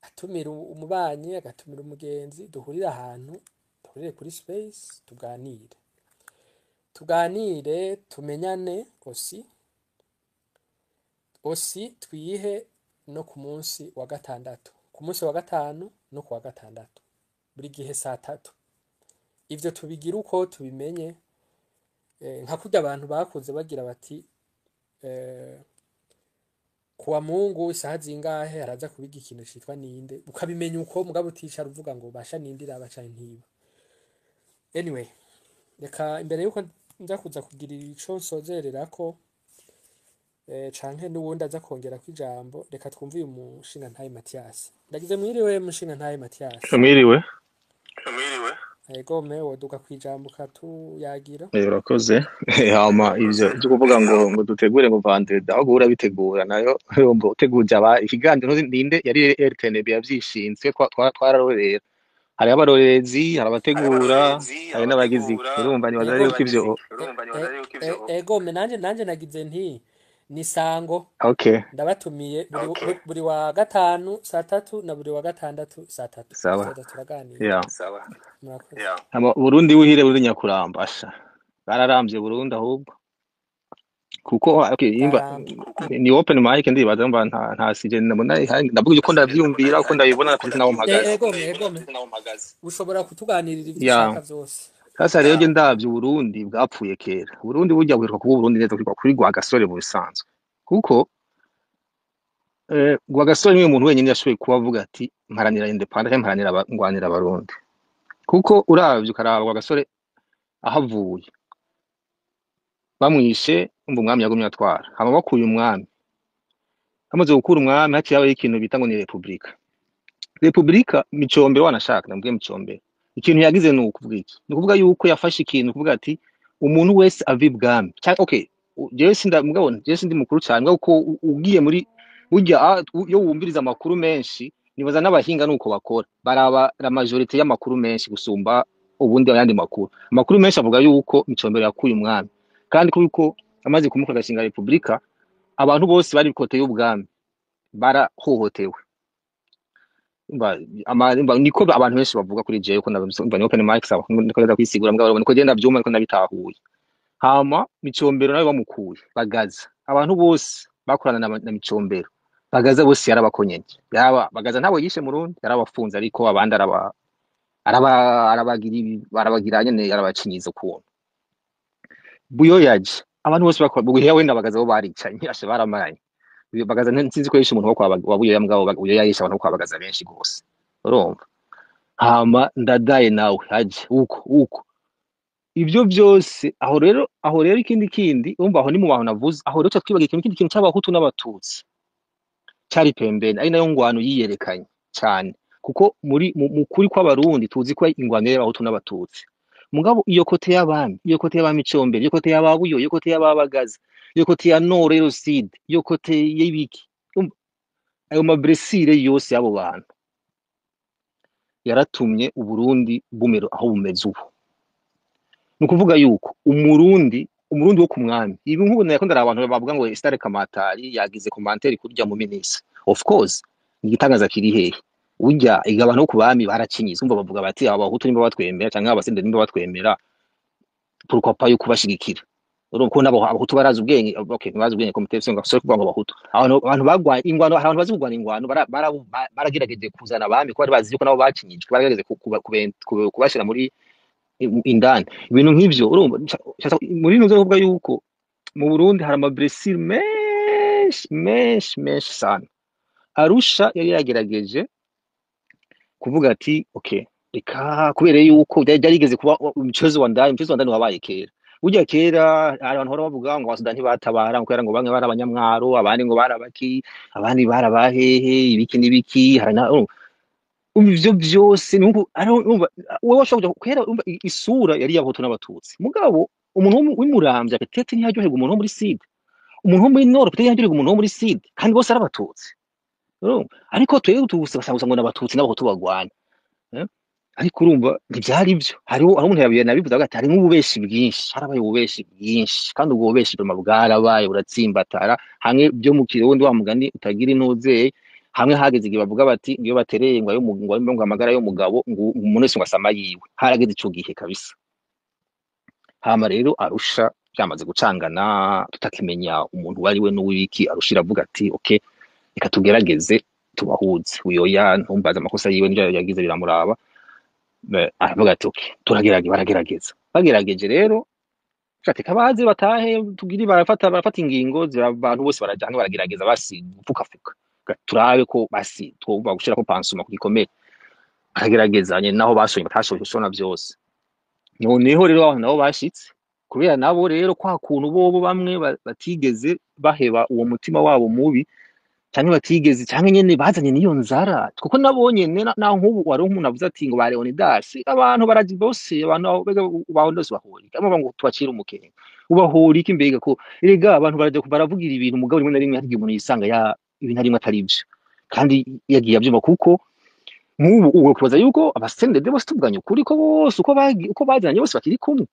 atumira umubanyi agatumira umugenzi duhurira ahantu, duhurire kuri space tuganire tumenyane osi twihe no ku munsi wa gatandatu, ku munsi wa gatanu no ku wa gatandatu buri gihe saa 3. Ivyo tubigira uko tubimenye, nka kurya abantu bakuze bagira bati kuwa Mungu isaha zingahe haraza kubiga ikintu citwa ninde, ukabimenya uko mugabo uticara uvuga ngo basha nindira abaca ntiba. Anyway, reka imbere yuko nza kuza kugira ico nsozererako canke n'uwundi aza kongera kw'ijambo, reka twumve uyu mushinga ntaye Mathias. Ndagize mwiriwe mushinga ntaye Mathias. Mwiriwe. Ego mewe duka kwijambo katuyagira. Urakoze. Hama ivyo byo kuvuga ngo dutegure ngo vendredi aho guhura bitegura nayo ngo uteguje aba ikiganiro ninde yari RTNB yavyishinzwe twararorera. Hari abarorerezi, hari abategura, hari n'abagizi. Urumva ni bazari yuko ivyo. Ego me nanje nagize nti ni sango. Okay. Ndabatumiye buri wa gatanu saa 3 na buri wa gatandatu saa 3. Sawa. Turaganira. Yeah. Sawa. Hama Burundi wihire buri Nyakuramba asha. Bararamvye Burundi ahubwo. Kuko okay imba ni open mic ndibaza mba nta sije ndabona ndavuga uko ndavyumvira uko ndabibona na kuri nawo mpagaze. Ego ushobora kutuganirira ibishaka vyose. Sasa rero je ndavye Burundi bwapfuye kera. Burundi burya bwirwa kuba Burundi neza kwirwa kuri Rwagasore mu bisanzwe. Kuko Rwagasore niwe muntu wenyine yashoboye kuba avuga ati mparanira independence mparanira ngwanira abarundi. Kuko uravye ukaraba Rwagasore ahavuye bamwishe umwami yagumye atwara, hama bakuye umwami, hamaze gukura umwami haciye habaye ikintu bita ngo ni Republika Micombero wanashaka ndambwiye Micombero ikintu yagize ni ukuvuga iki, ni ukuvuga yuko yafashe ikintu kuvuga ati umuntu wese ava ibwami okay jewe sindi mukuru cyane kuko ugiye muri burya yo wumviriza amakuru menshi nibaza n'abahinga nuko bakora baraba la majorité y'amakuru menshi gusumba ubundi ayandi amakuru menshi avuga yuko Micombero yakuye umwami, kandi kuko amaze kumuka gashinga Republika abantu bose bari kote y'ubwami barahohotewe. Niko abantu benshi bavuga kuri jewe ko ndabumva ni open mic sawa niko rero kwisigura mbwa niko genda byuma niko nabitahuye. Hama Micombero nawe bamukuye Bagaza, abantu bose bakorana na Micombero Bagaza bose yarabakonyenye, yaba Bagaza ntabo yishe mu Rundi yarabafunze, ariko abandi arabagira nyene yarabacinyiza ukuntu. Buyoyaje abantu bose bakora wenda Bagaza bo baricanye ashe baramaranye. Bagaza nsinzi ko yishe umuntu wo kwa Buyoya mbwa Buyoya yishe abantu kwa Bagaza benshi gose urumva. Hama Ndadaye nawe haje uko ivyo byose aho rero ikindi umva aho ni mu bantu navuze, aho rero twibaga ikintu cy'abahutu n'abatutsi cyari pembeni, ari nayo ngwano yiyerekanye cyane, kuko mu kuri kw'abarundi tuzi ko ingwano y'abahutu n'abatutsi. Mugabo iyo kote y'abami Micombero, iyo kote y'ababuyo, iyo kote y'ababagaza, iyo kote ya Noroside, iyo kote y'ibiki, ayo mabresire yose y'abo bantu yaratumye Uburundi bumero aho bumeze ubu. Nukuvuga yuko umurundi wo ku mwami, ibi nk'ubu nakondara abantu bavuga ngo Stare Kamatari yagize commentaire kurya mu minisi, of course igitangaza kiri hehe urya igabano ku bami baracinyiza, umva bavuga bati abahutu nimba batwemera cyangwa abasende nimba batwemera pourquoi pas yo kubashigikira. Urumva ko nabo abahutu barazi ubwenge, okay bazi ubwenge komite ngo so kuvuga ngo abahutu abantu bagwa ingwano, abantu bazugwana ingwano baragerageje kuzana abami ko bari bazi yuko nabo bacinyijwe, baragerageje kubashira muri indani ibintu nk'ivyo. Urumva muri nzo kuvuga yuko mu Burundi hari amablessure menshi sana. Arusha yari yagerageje kuvuga ati okay, reka kubera yuko byarigeze kuba umuchezo wa ndani wabaye kera. Burya kera hari abantu bahora bavuga ngo abasudani ntibatabara kubera ngo bamwe bari abanyamwaro, abandi ngo barabaki, abandi barabahehe, ibiki n'ibiki, hari na ivyo vyose nuko urumva wowe washobora kera isura yari y'abahutu n'abatutsi. Mugabo umuntu w'Imuramvya petete ntiyaryoherwa umuntu wo muri Sud, umuntu wo muri Nord petete ntiyaryoherwa umuntu wo muri Sud, kandi bose ari abatutsi. Urumva ariko twebwe tubuse basanga ngo n'abatutsi n'abahutu bagwana. Eh? Ariko urumva ntivyari ivyo, hariho umuntu nabivuze ati hari nk'ububeshi bwinshi, harabaye ububeshi bwinshi, kandi ubwo bubeshi bwama bwarabaye buratsimbatara hamwe byo mu Kirundi wa mugani utagira intuzeye, hamwe hageze igihe bavuga bati iyo batereye ngo ayo ngo amagara y'umugabo ngo umuntu wese ngo asama yiwe, harageze ico gihe kabisa. Hama rero Arusha byamaze gucangana tutakimenya umuntu wari we n'uwiki, Arusha iravuga ati okay, reka tugerageze tubahuze, uyoya ntumbaza amakosa yiwe n'ibyo yagize biramuraba. Aravuga ati okay, baragerageza, bagerageje rero shati kabaze batahe tugiri barafata ingingo abantu bose barajana baragerageza basi gupfukafuka turabe ko basi twumva gushira ko pansuma ku gikomere. Aragerageza nyene naho bashoye batashoye gushona byose. Noneho rero abantu nabo bashitse kubera nabo rero kwa kuntu bobo bamwe batigeze baheba uwo mutima wabo mubi, cyane batigeze cyane nyene bazanye niyo nzara, kuko nabonye naho nk'ubu wari umuntu avuze ati ngo ba Leonidas abantu baraji bose, abantu bahondose bahori kama ngo twacira umukene ubahori iki mbega ko erega abantu baraje baravugira ibintu mugabo rimwe na rimwe hari umuntu yisanga ya ibintu arimwe atari byo, kandi yagiye abyuma kuko nk'ubu uwo kubaza yuko abasendede bose tubwanye ukuri ko bose uko bazanye bose bakiri kumwe,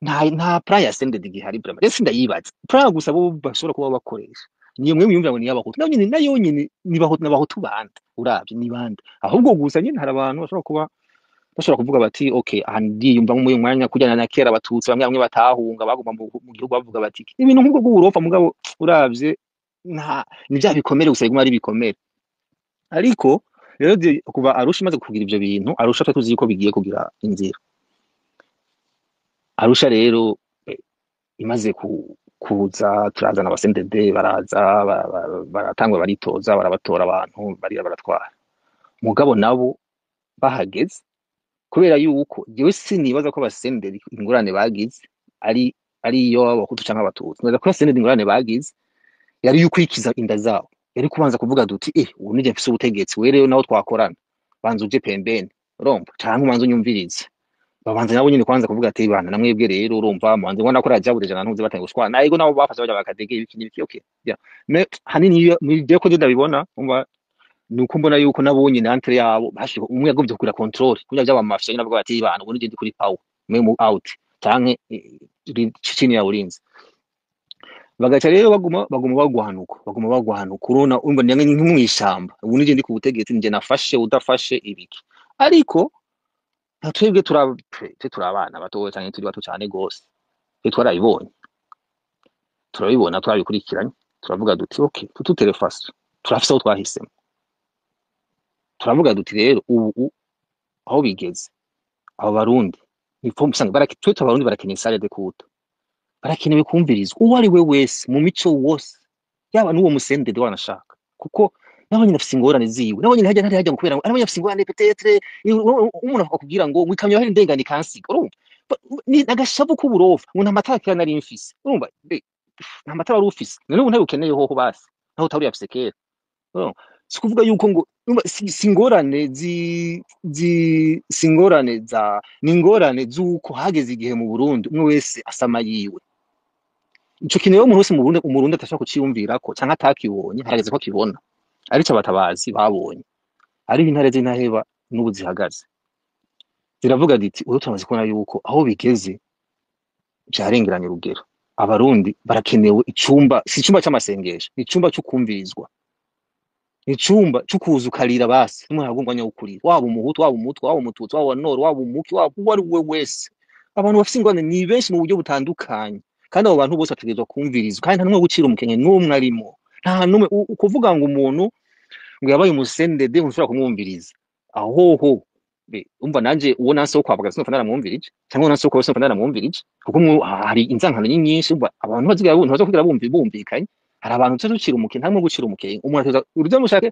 nta plan ya sendede gihari brama rese ndayibaza plan gusa bo bashobora kuba bakoresha niyo mwe mwiyumvira ngo ni abahutu nayo nyine ni bahutu bande uravye ni bande, ahubwo gusa nyine hari abantu bashobora kuvuga bati okay andi yumva mu mwanya kujyana na kera abatutsi bamwe batahunga baguma mu gihugu bavuga bati ibintu nk'ubwo bw'uburofa mugabo uravye ni bya bikomere gusa biguma ari bikomere. Ariko rero kuva Arusha imaze kugira ivyo bintu, Arusha tuzi yuko bigiye kugira inzira. Arusha rero imaze kuza turazana abasendede baraza baratangwa baritoza barabatora abantu baratwara. Mugabo nabo bahageze kubera yuko jewe sinibaza ko abasendede ingorane bagize ari iyo abahutu canke abatutsi, neza ko abasendede ingorane bagize yari yukwikiza inda zabo, yari kubanza kuvuga duti ubu nije mfise ubutegetsi wereyo naho twakorana banza uje pembeni urumva canke umanza unyumvirize, babanza nabo nyine kwanza kuvuga ati bana namwebwe rero urumva mubanze ngo nakora jabureje na ntuze batanga gushwana nayigo nabo bafashe baje bakadege ibiki n'ibiki okay yeah me hanini je ko ndabibona umva nuko mbona yuko nabonye nantre yabo bashiko umwe yagovye kugura control kunya byaba mafisha nyine bavuga ati bana ubu nije ndi kuri power me mu out canke chini ya ulinzi. Bagaca rero baguma bagwanuka urona umva nyange nk'umwishamba ubu nije ndi ku butegetsi nje nafashe udafashe ibiki. Ariko twebwe turabana batowe cyane turi bato cyane gose twarabibonye turabibona twabikurikiranye turavuga duti okay tututelefase turafise aho twahisemo turavuga duti rero ubu aho bigeze abo barundi nipfo musanga barakitwe abarundi barakeneye sale de kuta barakenewe kumvirizwa uwo ari we wese mu mico wose yaba n'uwo musendede wanashaka kuko nabo nyine afise ingorane ziwe nabo nyine hajya ngo kubera nabo nyine afise ingorane peut-être umuntu akakubwira ngo mwikamyo hari ndengane kansiga urumva ni agashabu k'uburofa umuntu amatakira nari mfise urumva nta matara wari ufise none ubu ntabukeneye hoho basi naho utari yafise kera sikuvuga yuko ngo singorane singorane za ningorane zuko hageze igihe mu Burundi umwe wese asama yiwe. Ico kintu yo umuntu wese mu Burundi atashaka kuciyumvirako canke atakibonye harageze ko kibona arico abatabazi babonye ari intare z'intaheba n'ubu zihagaze ziravuga diti ubu tumaze kubona yuko aho bigeze byarengeranye urugero abarundi barakenewe si icumba c'amasengesho ni icumba c'ukumvirizwa ni icumba c'ukuza ukarira basi n'umuntu agongwanya ukurira waba umuhutu waba umutwa waba umututsi waba noro waba umuki waba uwo ari we wese abantu bafise ingorane ni benshi mu buryo butandukanye kandi abo bantu bose bategerezwa kumvirizwa kandi nta numwe gucira umukenke n'umwe arimo nta numwe ukuvuga ngo umuntu ngo yabaye umusendede ushobora kumwumviriza ahoho umva nanje uwo nanse wo kwabaga sinofana naramwumvirije cyangwa nanse ko sinofana naramwumvirije kuko hari inzankano nyinshi abantu bazigira buntu bazo kugira bumvikanye hari abantu cyo ducira umukenke ntamwe gucira umukenke umuntu urujya mushake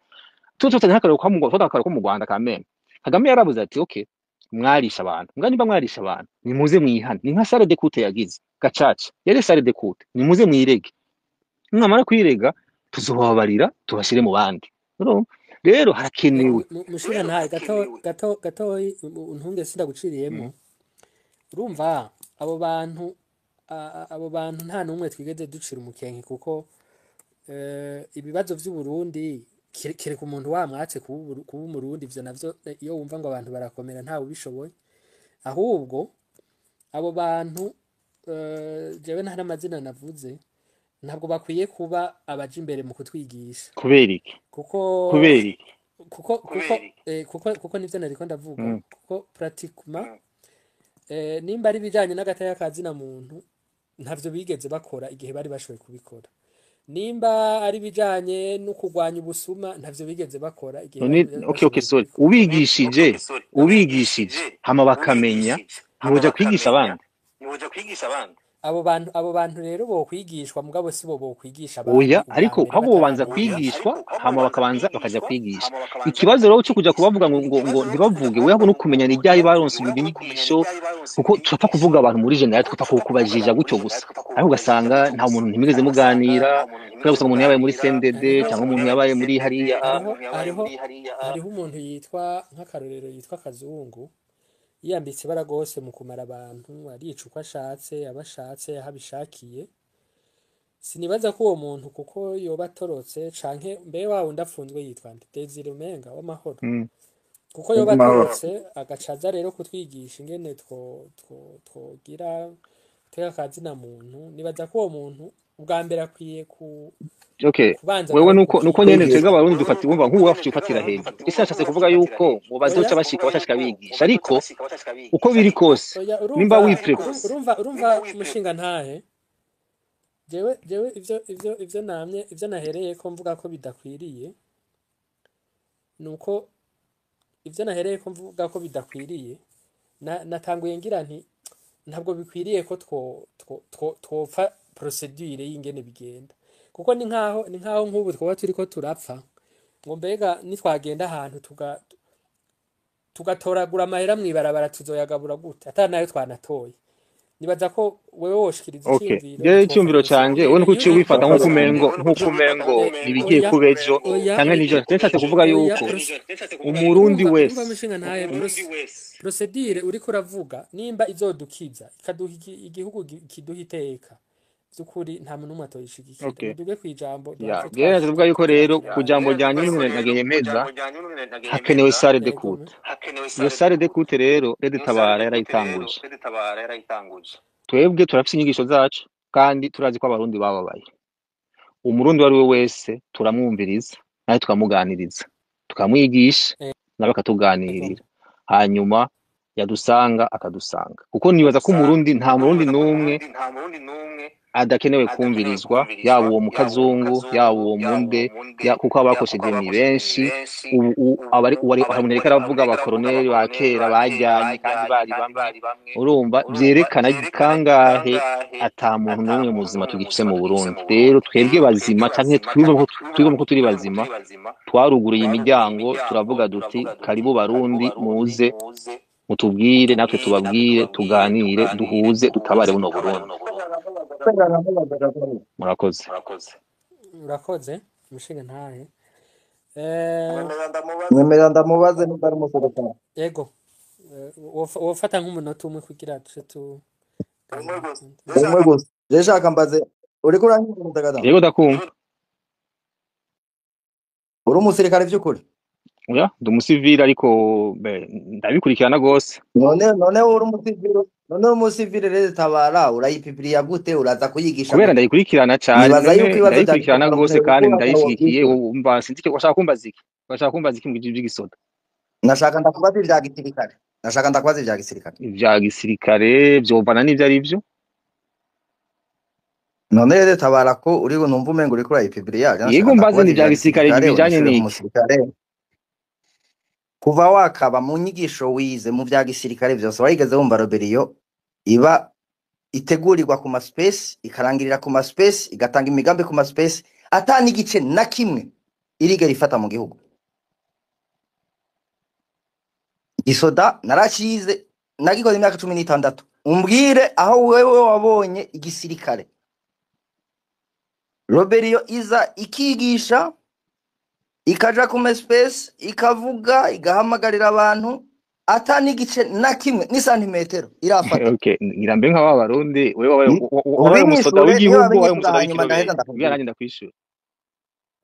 tutotanye hakaro kwa mu Rwanda kameme Kagame yarabuze ati okay mwarisha abantu mbwa niba mwarisha abantu nimuze mwihane ni nka sale de kute yagize gacaca yari sale de kute nimuze mwirege mwamara kwirega tuzobabarira tubashire mu bandi urumva rero harakenewe mushinga ntaye gato ntunge sindaguciriyemo urumva abo bantu nta numwe twigeze ducira umukenke kuko ibibazo by'u Burundi kereka umuntu wamwatse kuba umurundi ivyo navyo iyo wumva ngo abantu barakomera ntawe ubishoboye ahubwo abo bantu jewe nta n'amazina navuze ntabwo bakwiye kuba abaje imbere mu kutwigisha kubera iki kuko nivyo nariko ndavuga kuko pratiquement nimba ari bijanye n'agataya kazina muntu ntavyo bigeze bakora igihe bari bashoboye kubikora nimba ari bijanye no kurwanya ubusuma ntavyo bigeze bakora igihe okay sorry ubigishije hama bakamenya ntiwoja kwigisha abandi abo bantu rero bo kwigishwa mugabo si bo kwigisha abandi oya ariko habo banza kwigishwa hama bakabanza bakaja kwigisha ikibazo rero cyo kuja kubavuga ngo ntibavuge we habo no kumenya ni ryari baronse ibinyigisho kuko turapfa kuvuga abantu muri general twapfa kubajija gutyo gusa ariko ugasanga nta muntu ntimigeze muganira kubera gusa umuntu yabaye muri CNDD cyangwa umuntu yabaye muri hariya hariho umuntu yitwa nk'akarorero yitwa Kazungu yambitse baragose mu kumara abantu arica uko ashatse abashatse ahabishakiye sinibaza ko uwo muntu kuko yoba atorotse canke mbe wawe ndafunzwe yitwa Desire Umenga w'amahoro kuko yoba atorotse agacaza rero kutwigisha ingene twogira tega kazina muntu nibaza ko uwo muntu ubwa mbere akwiye okay wewe nuko nyene twega abarundi dufati bumva nk'ubu bafite ufatira hejuru ese yashatse kuvuga yuko mu bazoca bashika bigisha ariko uko biri kose nimba wiprepose urumva umushinga ntahe jewe ivyo nahereye ko mvuga ko bidakwiriye nuko ivyo nahereye ko mvuga ko bidakwiriye natanguye ngira nti ntabwo bikwiriye ko twopfa procedure y'ingene bigenda kuko ni nkaho nk'ubu twaba turiko turapfa ngo mbega nitwagenda ahantu tugatoragura amahera mwibarabara tuzoyagabura gute atanayo twanatoye nibaza ko wewe woshikiriza icyumviro canje we nuko uciye wifata nk'uko umengo nibigiye kubejo cyangwa nijo nshatse kuvuga yuko umurundi wese procedure uriko uravuga nimba izodukiza ikaduha igihugu kiduha iteka byukuri nta muntu umwe atoyishigikira duge kwijambo yeah tuvuga yuko rero kujambo ryanye nagiyemeza hakenewe sale de coute iyo sale de coute rero Rede Tabara yarayitanguje twebwe turafite inyigisho zacu kandi turazi ko abarundi bababaye umurundi wari we wese turamwumviriza naye tukamuganiriza tukamwigisha nawe akatuganirira hanyuma yadusanga akadusanga kuko nibaza ko umurundi nta murundi numwe adakenewe kumvirizwa yaba uwo mu Kazungu yaba uwo munde kuko abakosheje ni benshi abari umuntu aravuga abakoroneli ba kera bajyanye kandi bari bamwe urumva byerekana kangahe ata muntu n'umwe muzima tugifise mu Burundi rero twebwe bazima canke twibona ko turi bazima twaruguruye imiryango turavuga duti karibu Barundi muze mutubwire natwe tubabwire tuganire duhuze dutabare buno Burundi murakoze umushinga ntahe Nyemera ndamubaze niba ari umuserekano yego wofata nk'umunota umwe kugira umwe gusa reshaka mbaze uriko uranyumva mutagada yego ndakumva uri umusirikare by'ukuri oya ndumusivile ariko ndabikurikirana gose none uri umusivile Rede Tabara urayipipiriya gute uraza kuyigisha kubera ndayikurikirana cyane ndayikurikirana gose kandi ndayishigikiye umva sinzi ko washaka kumbaza iki mu by'igisoda nashaka ndakubaza ibya gisirikare byovana n'ibyo ari byo none Rede Tabara ko uri numva umengo uri kurayipipiriya yego mbaze n'ibya gisirikare bijanye n'iki kuva wakaba mu nyigisho wize mu bya gisirikare byose wayigeze wumva Roberiyo iba itegurirwa ku space ikarangirira ku space igatanga imigambi ku space atani igice na kimwe irigera ifata mu gihugu isoda naracize nagikoze imyaka 16 umbwire aho wewe wabonye igisirikare Roberio iza ikigisha ikaja ku space ikavuga igahamagarira abantu ata n'igice na kimwe ni santimetero irafata Okay, ngira mbe nk'aba barundi wewe wabaye umusoda ubinyishure niyo w'igihugu wabaye babinyishure umusoda hanyuma ndaheza w'ikirobere kugira ndakubwira nanjye ndakwishura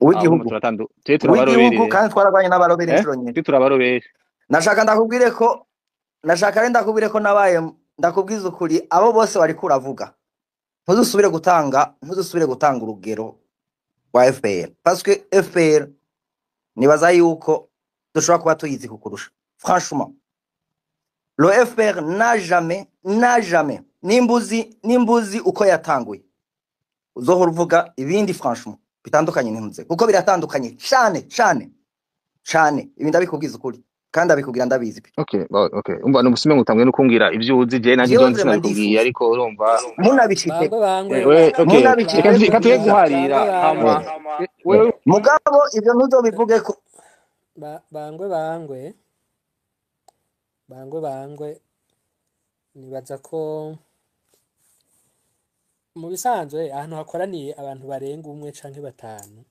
urumva uw'igihugu turatandu twe uw'igihugu turabarobere kandi twaragwanye n'abarobera inshuro twe nyinshi turabarobere nashaka ndakubwire ko nabaye ndakubwiza ukuri abo bose wari kuravuga ntuzusubire gutanga urugero rwa FPR parce que FPR nibaza yuko dushobora kuba tuyizi kukurusha franchement le FPR n'a jamais nimbuzi uko yatanguye uzohora uvuga ibindi franchement bitandukanye n'impuze kuko biratandukanye cyane ibi ndabikubwiza ukuri kandi abikubwira ndabizi okay umva n'umusume ngutamwe no kumbwira ibyo uzi je nanjye jewe John vraiment sinabikubwiye ndifuza ariko urumva munabishike okay munabishike reka tuye guharira hama wewe mugabo ibyo ntuzobivuge ko bangwe nibaza ko mu bisanzwe ahantu hakoraniye abantu barenga umwe canke batanu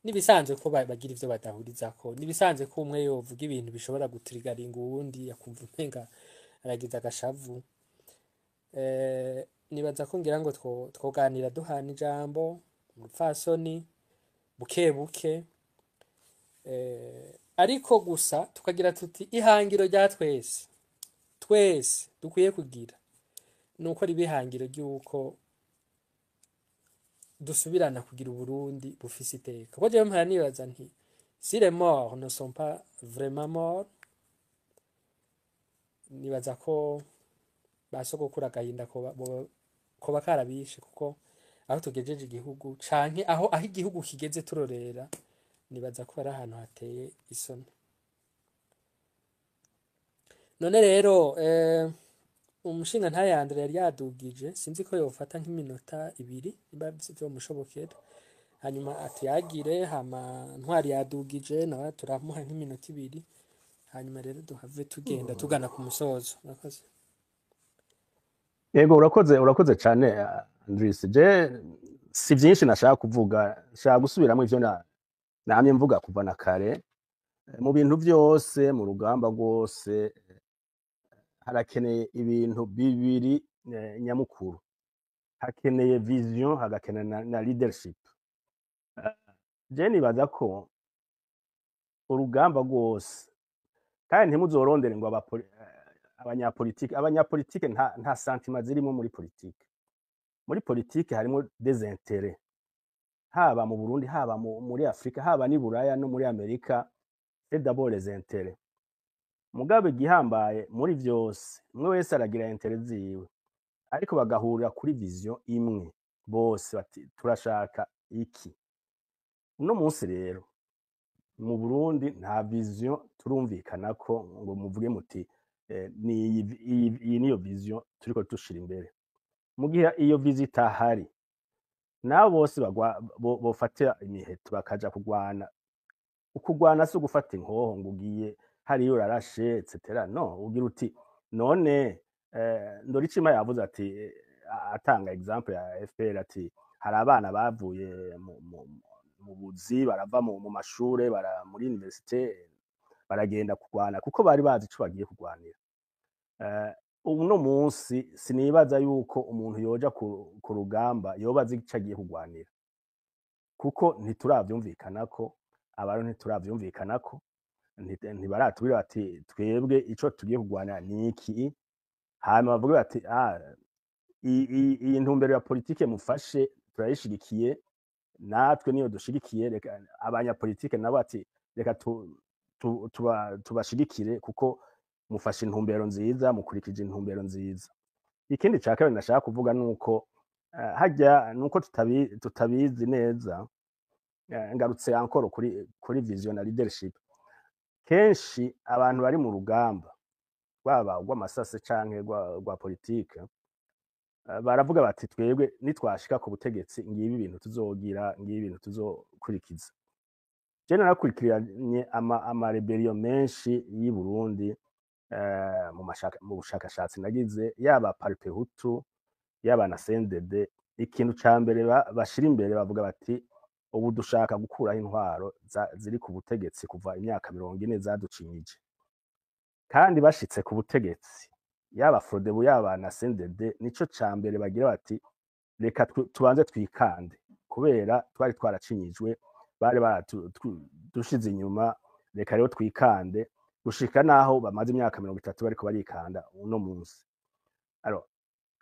nibisanzwe ko bagira ivyo badahurizako nibisanzwe ko umwe yovuga ibintu bishobora gutirigaringa uwundi yakumva umenga aragize agashavu nibaza ko ngira ngo twoganira duhana ijambo umupfasoni buke ariko gusa tukagira tuti ihangiro rya twese dukwiye kugira nuko ari bihangiro ry'uko dusubirana kugira Uburundi bufise iteka kuko jewe mpara nibaza nti si les morts ne sont pas vraiment morts nibaza ko basogokura agahinda ko bakarabishe kuko aho tugejeje igihugu canke aho igihugu kigeze turorera nibaza ko ari ahantu hateye isoni none rero umushinga ntayandre yari yadugije sinzi ko yofata nk'iminota 2 niba byo mushobokera hanyuma atiyagire hama ntwari yadugije nawe turamuha nk'iminota 2 hanyuma rero duhave tugenda tugana ku musozo murakoze yego urakoze cyane Andris je si byinshi nashaka kuvuga nshaka gusubiramo ivyo namye mvuga kuva na kare mu bintu byose mu rugamba rwose harakeneye ibintu bibiri nyamukuru hakeneye vision hagakeneye na leadership je nibaza ko urugamba rwose kandi ntimuzorondere ngo abanyapolitike nta sentiment zirimo muri politike harimo des intérêts haba mu Burundi haba muri Afrika haba ni Buraya no muri Amerika c'est d'abord les intérêts mugabe gihambaye muri vyose umwe wese aragira intérêts ziwe ariko bagahurira kuri vision imwe bose bati turashaka iki uno munsi rero mu Burundi nta vision turumvikana ko ngo muvuge muti iyi niyo vision turiko dushira imbere mu gihe iyo vision itahari nabo bose bofatira imiheto bakaja kugwana ukugwana si ugufata inkoho ngo ugiye hariyo urarashe etc no ugira uti none Ndoricima yavuze ati atanga example ya FPR ati hari abana bavuye mu buzi barava mu mashure muri universite baragenda kugwana kuko bari bazi ico bagiye kugwanira uno munsi sinibaza yuko umuntu yoja ku rugamba yobaza ico agiye kugwanira kuko ntituravyumvikanako abaro ntituravyumvikanako ntibaratubwira bati twebwe ico tugiye kugwanira ni iki hanyuma bavuga bati iyi ntumbero ya politike mufashe turayishigikiye natwe niyo dushigikiye reka abanyapolitike nabo ati reka tubashigikire kuko mufashe intumbero nziza mukurikije intumbero nziza ikindi ca kabiri nashaka kuvuga nuko hajya nuko tutabizi neza ngarutse encore kuri vision na leadership kenshi abantu bari mu rugamba baba rw'amasase canke rwa politike baravuga bati twebwe nitwashika ku butegetsi ngibi ibintu tuzogira ngibi ibintu tuzokurikiza je narakurikiranye ama rebellion menshi y'i Burundi mu bushakashatsi nagize yaba paripehutu yaba na CNDD, ikintu ca mbere bashira imbere bavuga bati ubu dushaka gukuraho intwaro ziri ku butegetsi kuva imyaka 40 zaducinyije, kandi bashitse ku butegetsi yaba Frodebu yaba na CNDD nico ca mbere bagira bati reka tubanze twikande kubera twari twaracinyijwe, bari dushize inyuma, reka rero twikande gushika naho bamaze imyaka 30 bariko barikanda uno munsi. Alors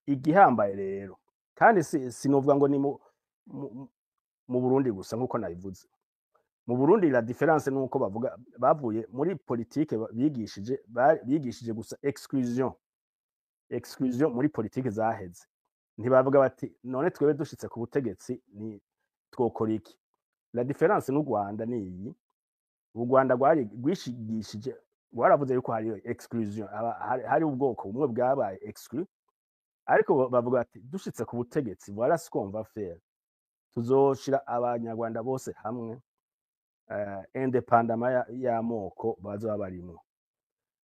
igihambaye rero kandi sinovuga ngo ni mu Burundi gusa nkuko nabivuze. Mu Burundi la difference nuko bavuye muri politique bigishije gusa exclusion muri politique zaheze, ntibavuga bati none twebe dushitse ku butegetsi ni twokora iki. La difference n'u Rwanda ni iyi, u Rwanda rwishigishije waravuze yuko hari exclusion, hari ubwoko bumwe bwabaye exclu, ariko bavuga bati dushitse ku butegetsi voilà ce qu'on va faire, tuzoshira abanyarwanda bose hamwe independamment y'amoko bazoba barimo,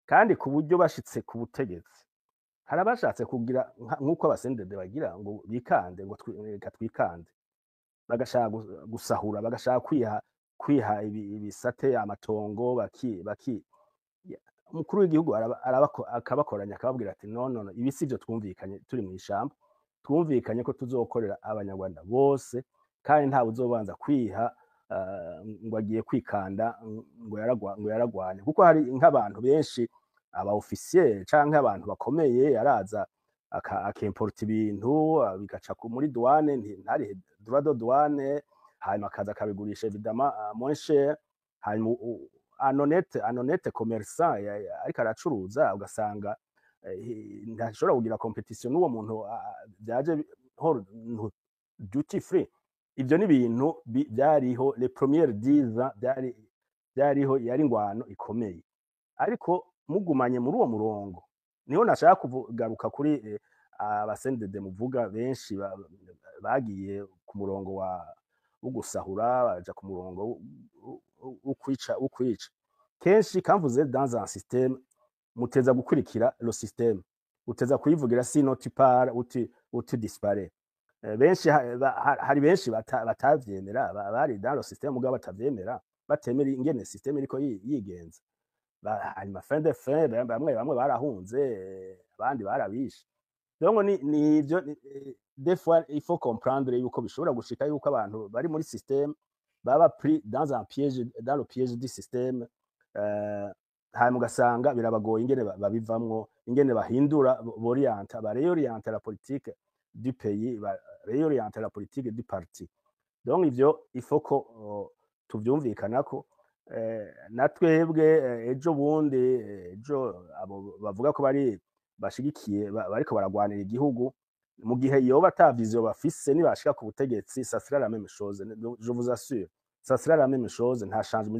kandi ku buryo bashitse ku butegetsi hari abashatse kugira nk'uko abasendede bagira ngo bikande ngo reka twikande, bagashaka gusahura, bagashaka kwiha ibisate amatongo umukuru w'igihugu akabakoranya akababwira ati no ibi sivyo twumvikanye turi mu ishamba, twumvikanye ko tuzokorera abanyarwanda bose kandi nta uzobanza kwiha ngo agiye kwikanda ngo yaragwanya, kuko hari nk'abantu benshi aba officier canke abantu bakomeye araza akimporta ibintu bigaca muri douane, ntari droit de douane, hanyuma akaza akabigurisha évidemment moins cher, hanyuma anonete commerçant ariko aracuruza ugasanga ntashobora kugira competition n'uwo muntu byaje duty free. Ivyo ni ibintu byariho les premières 10 ans byariho yari ngwano ikomeye, ariko mugumanye muri uwo murongo niho nashaka kugaruka kuri abasendede muvuga benshi bagiye ku murongo wo gusahura baja ku murongo ukwica. Kenshi kamvuze dans un système muteza gukurikira le système, uteza kuyivugira sino tu pars ou tu disparais. Benshi hari benshi batavyemera, bari dans le système mugabo batavyemera, batemera ingene système iriko yigenza. Hanyuma fin de fin bamwe barahunze, abandi barabishe. Donc ni ivyo des fois il faut comprendre yuko bishobora gushika yuko abantu bari muri système baba pris dans un piège, dans le piège du système, hanyuma ugasanga birabagoye ingene babivamwo, ingene bahindura réorienter la politique du pays, réorienter la politique du parti. Donc ivyo il faut ko tuvyumvikanako. Na twebwe ejo bundi ejo abo bavuga ko bari bashigikiye bariko baragwanira igihugu, mu gihe yoba atavizyo bafise nibashika ku butegetsi, ça sera la même chose, je vous assure, ça sera la même chose, nta changement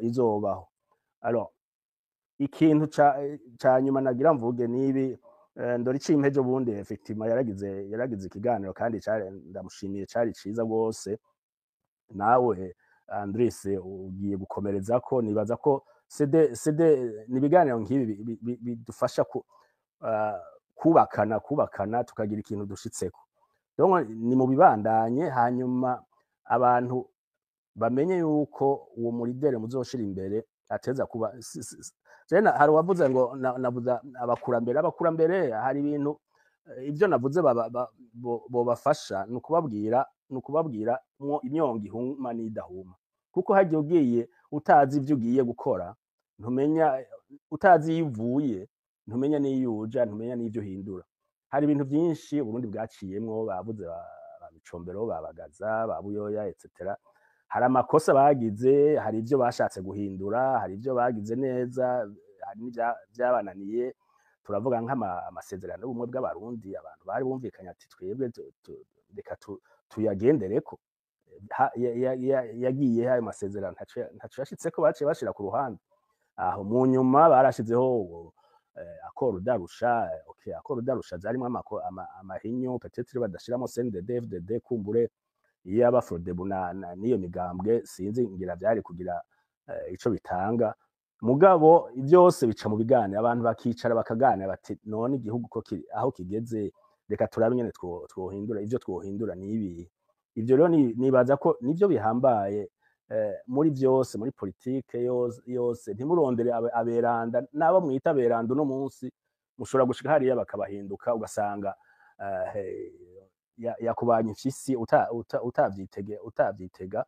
izobaho. Alors ikintu ca nyuma nagira mvuge nibi, ndori cimpe ejo bundi effectivement yaragize ikiganiro kandi ndamushimiye, cari ciza rwose. Nawe Andres ugiye gukomereza ko, nibaza ko ni ibiganiro nk'ibi bidufasha kubakana tukagira ikintu dushitseko. Donc ni mu bibandanye, hanyuma abantu bamenye yuko uwo muridere muzoshira imbere ateza kuba jena. Hari wavuze ngo navuza abakurambere, hari ibintu ivyo navuze bo bafasha nukubabwira mwo imyongo ihuma n'idahuma, kuko hagiye ugiye utazi ivyo ugiye gukora, ntumenya, utazi iyo uvuye ntumenya n'iyo uja, ntumenya n'ivyo uhindura. Hari ibintu byinshi Burundi bwaciyemwo, bavuze babicombero, babagaza, babuyoya etc. Hari amakosa bagize, hari ivyo bashatse guhindura, hari ivyo bagize neza, hari n'ivyabananiye. Turavuga nk'amasezerano y'ubumwe bw'abarundi, abantu bari bumvikanye ati twebwe reka tuyagendereko, yagiye ayo masezerano ntaco yashitseko, baciye bashira ku ruhande. Aho mu nyuma barashizeho accord d'Arusha. Okay, accord d'Arusha zarimwo amahinyu, peut-être badashiramo CNDD FDD, kumbure yaba Frodebu niyo migambwe sinzi ngira vyari kugira ico bitanga. mugabo byose bica mu biganiro, abantu bakicara bakaganira bati none igihugu ko aho kigeze, reka turabe nyene twohindura, ivyo twohindura ni ibi. Ivyo rero nibaza ko nivyo bihambaye muri byose, muri politike yose ntimurondere aberanda, nabo mwita aberanda uno munsi mushobora gushika hariya bakabahinduka, ugasanga yakubanye imfyisi utavyitega,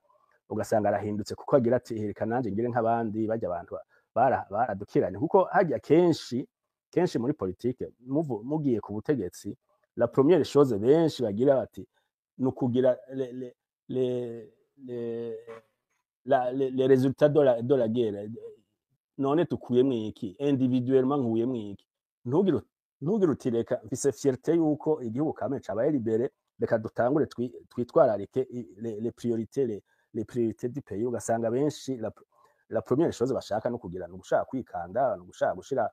ugasanga arahindutse kuko agira ati reka nanje ngire nk'abandi bajya abantu baradukiranye. Kuko hajya kenshi muri politike mugiye ku butegetsi, la première chose benshi bagira bati nukugira les résultats de la guerre, none tukuyemwo iki individuellement, nkuyemwo iki, ntugire uti reka mfise fierté yuko igihugu kame cabaye libere, reka dutangure twitwararike les priorités du pays. Ugasanga benshi la première chose bashaka no kugira no gushaka kwikanda, no gushaka gushira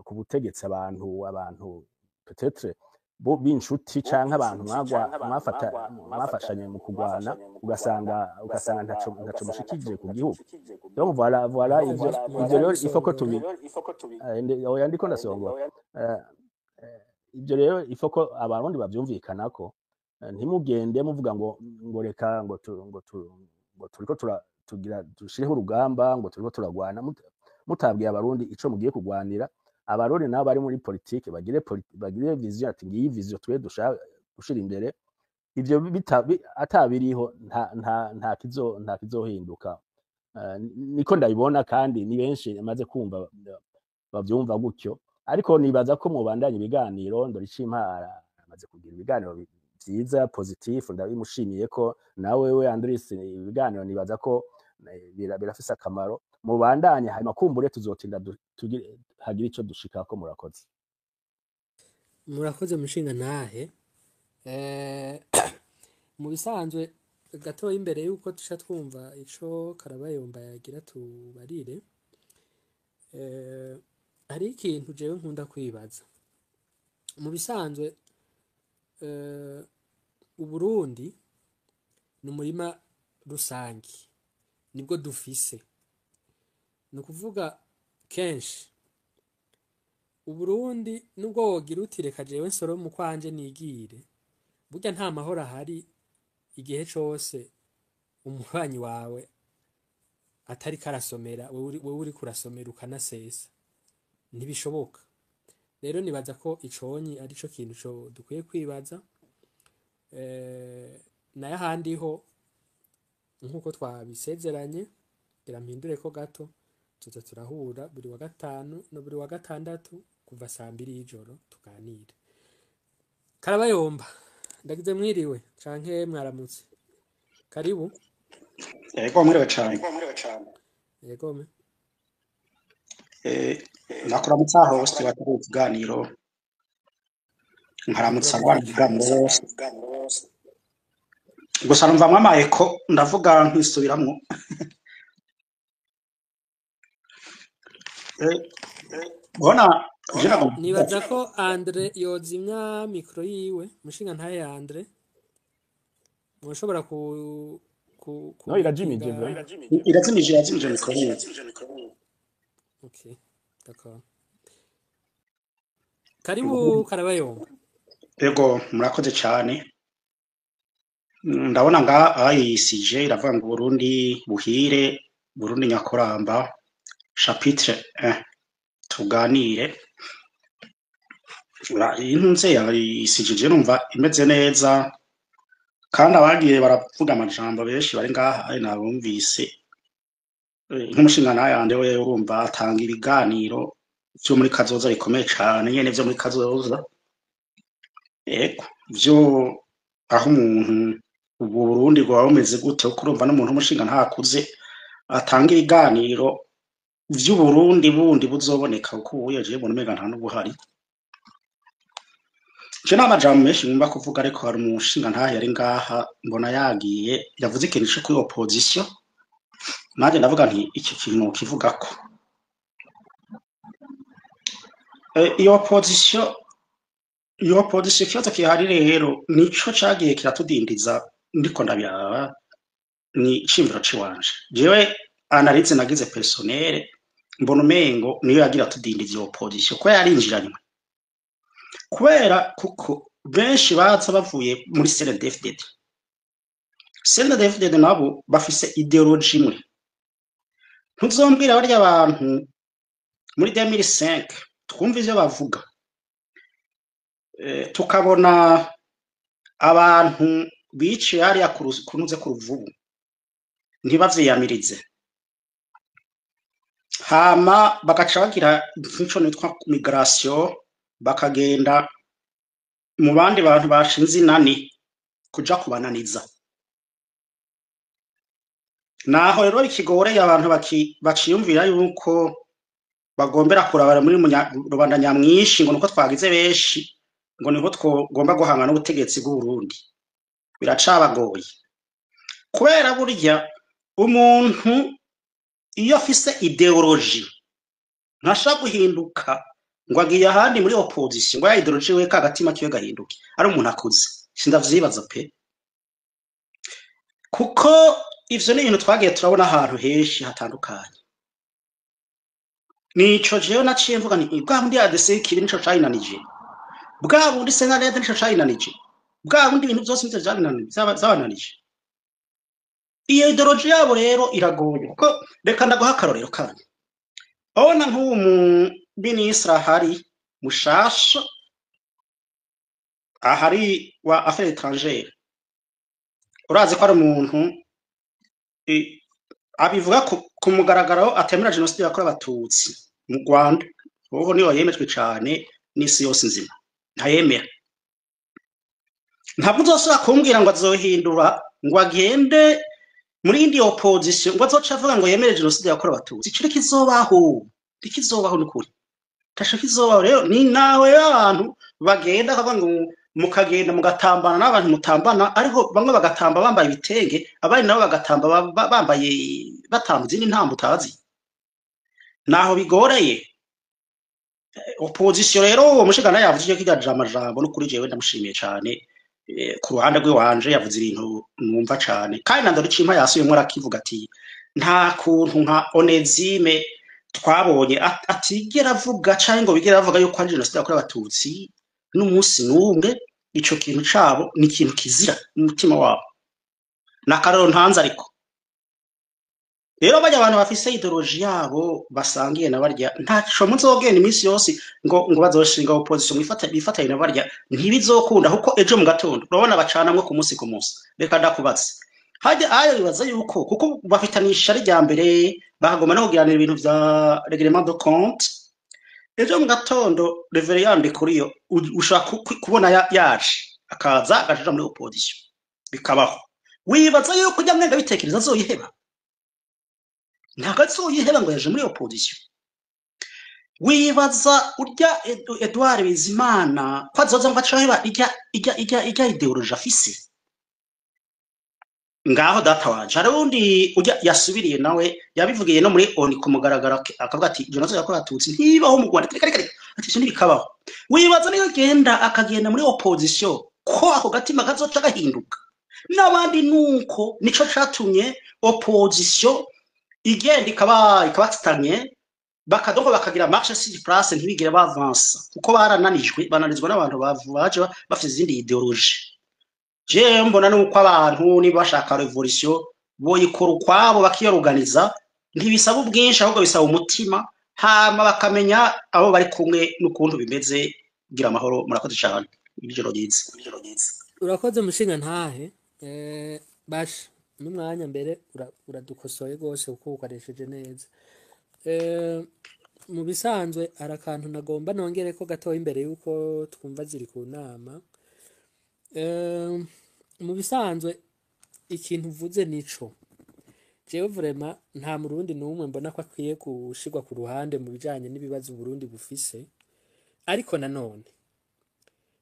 ku butegetsi abantu peut-être bo b'inshuti canke abantu mwafashanye mu kugwana, ugasanga ntaco mushikije ku gihugu. Donc voilà ivyo rero il faut ko tubi oya ndiko ndasongora ivyo rero il faut ko abarundi bavyumvikanako, ntimugende muvuga ngo reka ngo turiko tugira dushireho urugamba, ngo turiko turagwana mutabwiye abarundi ico mugiye kugwanira. Abarundi nabo bari muri politike bagire vision, ati ngiyi vision twe dushaka gushira imbere. Ivyo atabiriho nta kizohinduka, niko ndabibona, kandi ni benshi amaze kumva bavyumva gutyo. Ariko nibaza ko mubandanye ibiganiro, Ndoricimpa amaze kugira ibiganiro vyiza positif, ndabimushimiye ko nawe we Andris, ibiganiro nibaza ko birafise akamaro. Mubandanye hanyuma kumbure tuzotinda hagira ico dushikako. Murakoze mushinga ntahe. Mu bisanzwe gatoya imbere yuko tusha twumva ico Karabayomba yagira tubarire, hari ikintu jewe nkunda kwibaza. Mu bisanzwe Uburundi ni umurima rusangi, nibwo dufise. Ni ukuvuga kenshi Uburundi nubwo wogira uti reka jewe nsoro mu kwanje nigire, burya nta mahoro ahari igihe cose umubanyi wawe atari karasomera, wewe uri kurasomera ukanasesa, ntibishoboka. Rero nibaza ko iconyi ari co kintu co dukwiye kwibaza. Nayo ahandi ho nkuko twabisezeranye, mpindure ko gato, tuza turahura buri wa gatanu no buri wa gatandatu kuva 2:00 y'ijoro tuganire. Karabayomba, ndagize mwiriwe canke mwaramutse? Karibu. Yego mwiriwe cane. Yego me. Nakuramutsa host wa kiganiro, nkaramutsa abantu kiganiro bose. Gusa numva mwamaye ko ndavuga nkisubiramwo. Bona nibaza ko Andre yozimya mikro yiwe, mushinga ntaye Andre. Mushobora no irajimije mikro yiwe. Okay, d'accord. Karibu Karabayomba. Yego murakoze cyane. Ndabona nga ICJ iravuga ngo Burundi buhire, Burundi nyakuramba, chapitre 1 tuganire. Intunze ya ICJ numva imeze neza, kandi abagiye baravuga amajambo benshi bari ngaha nabumvise. Nk'umushinga nayande we urumva atanga ibiganiro byo muri kazoza bikomeye cyane, nyene byo muri kazoza. Eko byo aho umuntu Burundi bwa bumeze gute, ukurumva n'umuntu umushinga ntakuze atanga ibiganiro vy'u Burundi bundi buzoboneka uko ubuyeje mu mega nta n'ubuhari. Je n'amajambo menshi ngomba kuvuga, ariko hari umushinga ntahe yari ngaha mbona yagiye yavuze ikintu cyo kuri opposition, naje ndavuga nti iki kintu kivugako iyo opposition kibazo kihari rero nico cagiye kiratudindiza. Ndiko ndabiraba ni cimviro ciwanje jewe analyse nagize personnel, mbona umengo niyo yagira tudindiza iyo opposition ko yarinjiranywe kubera kuko benshi baza bavuye muri CNDD-FDD. CNDD-FDD nabo bafise ideology imwe. Ntuzombwira barya abantu muri 2005 twumva ivyo bavuga, tukabona abantu biciye hariya kunuze ku ruvubu ntibavyiyamirize, hama bagaca bagira ico nitwa migration, bakagenda mu bandi bantu bashinze inani kuja kubananiza. Naho rero bikigoreye abantu baciyumvira yuko bagombera kurabara muri rubanda nyamwinshi ngo nuko twagize benshi ngo niho twogomba guhangana n'ubutegetsi bw'u Burundi, biracabagoye kubera burya umuntu iyo afise ideology ntasha guhinduka ngo agiye ahandi muri opposition ngo ya ideology we kagatima kiwe gahinduke ari umuntu akuze. Sindavyibaza pe, kuko ivyo ni ibintu twagiye turabona ahantu henshi hatandukanye. Nico jewe naciye mvuga nti bwa bundi ADC kibi nico cayinanije, bwa bundi senarede nico cayinanije, bwa bundi ibintu byose nivyo zabananije. Iyo ideology yabo rero iragoye kuko reka ndaguha akarorero kandi abona nk'uwo mu ministre ahari mushasha ahari wa affaires étrangères, urazi ko ari umuntu abivuga ku mugaragaro atemera genocide yakorewe abatutsi mu Rwanda. Uwo niyo yemejwe cyane n'isi yose nzima, ntayemera. Ntabwo uzosubira kumbwira ngo azohindura ngo agende muri indi opposition ngo azoca avuga ngo yemere genocide yakorewe abatutsi. Ico kizobaho n'ukuri tasha kizobaho. Rero ni nawe abantu bagenda kavuga ngo mukagenda mugatambana n'abantu mutambana, ariko bamwe bagatamba bambaye ibitenge, abandi nabo bagatamba bambaye batambuze n'intambo utazi. Naho bigoreye opposition. Rero uwo mushigana yavuze kigaje amajambo no kuri jewe ndamushimiye cyane. Ku ruhande rwe wanje yavuze ibintu numva cyane, kandi nando ricimpa yasubiyemo arakivuga ati nta kuntu nka Onezime twabonye atigera avuga cyangwa ngo bigera avuga yuko ari genocide yakorewe abatutsi n'umunsi n'umwe. Ico kintu cabo ni ikintu kizira mu mutima wabo nakarero ntanze. Ariko rero bajya abantu bafise ideology yabo basangiye na barya ntaco muzogenda iminsi yose ngo bazoshinga opposition bifatanye na barya, ntibizokunda kuko ejo mu gatondo urabona bacanamwe ku munsi. Reka ndakubaze hajya ayo bibaza yuko kuko bafitanisha rya mbere bahagoma no kugiranira ibintu vya règlement de compte. Ejo mu gatondo reverend kuriyo ushaka kubona yaje akaza agaja muri opposition bikabaho, wibaza yuko ujya mwenga bitekereza azoyiheba? Ntabwo azoyiheba ngo yaje muri opposition. Wibaza urya Edouard Bizimana ko azoza ngo acaheba ijya ideology afise? Ngaho data wanje hari undi ujya yasubiriye nawe yabivugiye no muri oni ku mugaragaro akavuga ati genocide yakorewe abatutsi ntibaho mu Rwanda. Kare ati cyo ntibikabaho. Wibaza niyo akagenda muri opposition ko ako gatima kazoca gahinduka? N'abandi nuko nico catumye opposition igenda ikabatanye bakadoko bakagira marche sur place ntibigire bavansa kuko bananizwa n'abantu baje bafite izindi ideology. Je mbona nuko abantu niba bashaka revolution boyikora ukwabo bakiyorganiza, ntibisaba ubwinshi ahubwo bisaba umutima, hama bakamenya abo bari kumwe n'ukuntu bimeze. Gira amahoro, murakoze cyane. Ibijoro ryiza. Urakoze mushinga ntahe. Basha n'umwanya mbere uradukosoye gose kuko ukoresheje neza. Mu bisanzwe arakantu nagomba nongere ko gatoya imbere yuko twumva ziri ku nama. Mu bisanzwe ikintu uvuze nico jewe vraiment nta murundi n'umwe mbona ko akwiye gushigwa ku ruhande mu bijanye n'ibibazo Burundi bufise, ariko nanone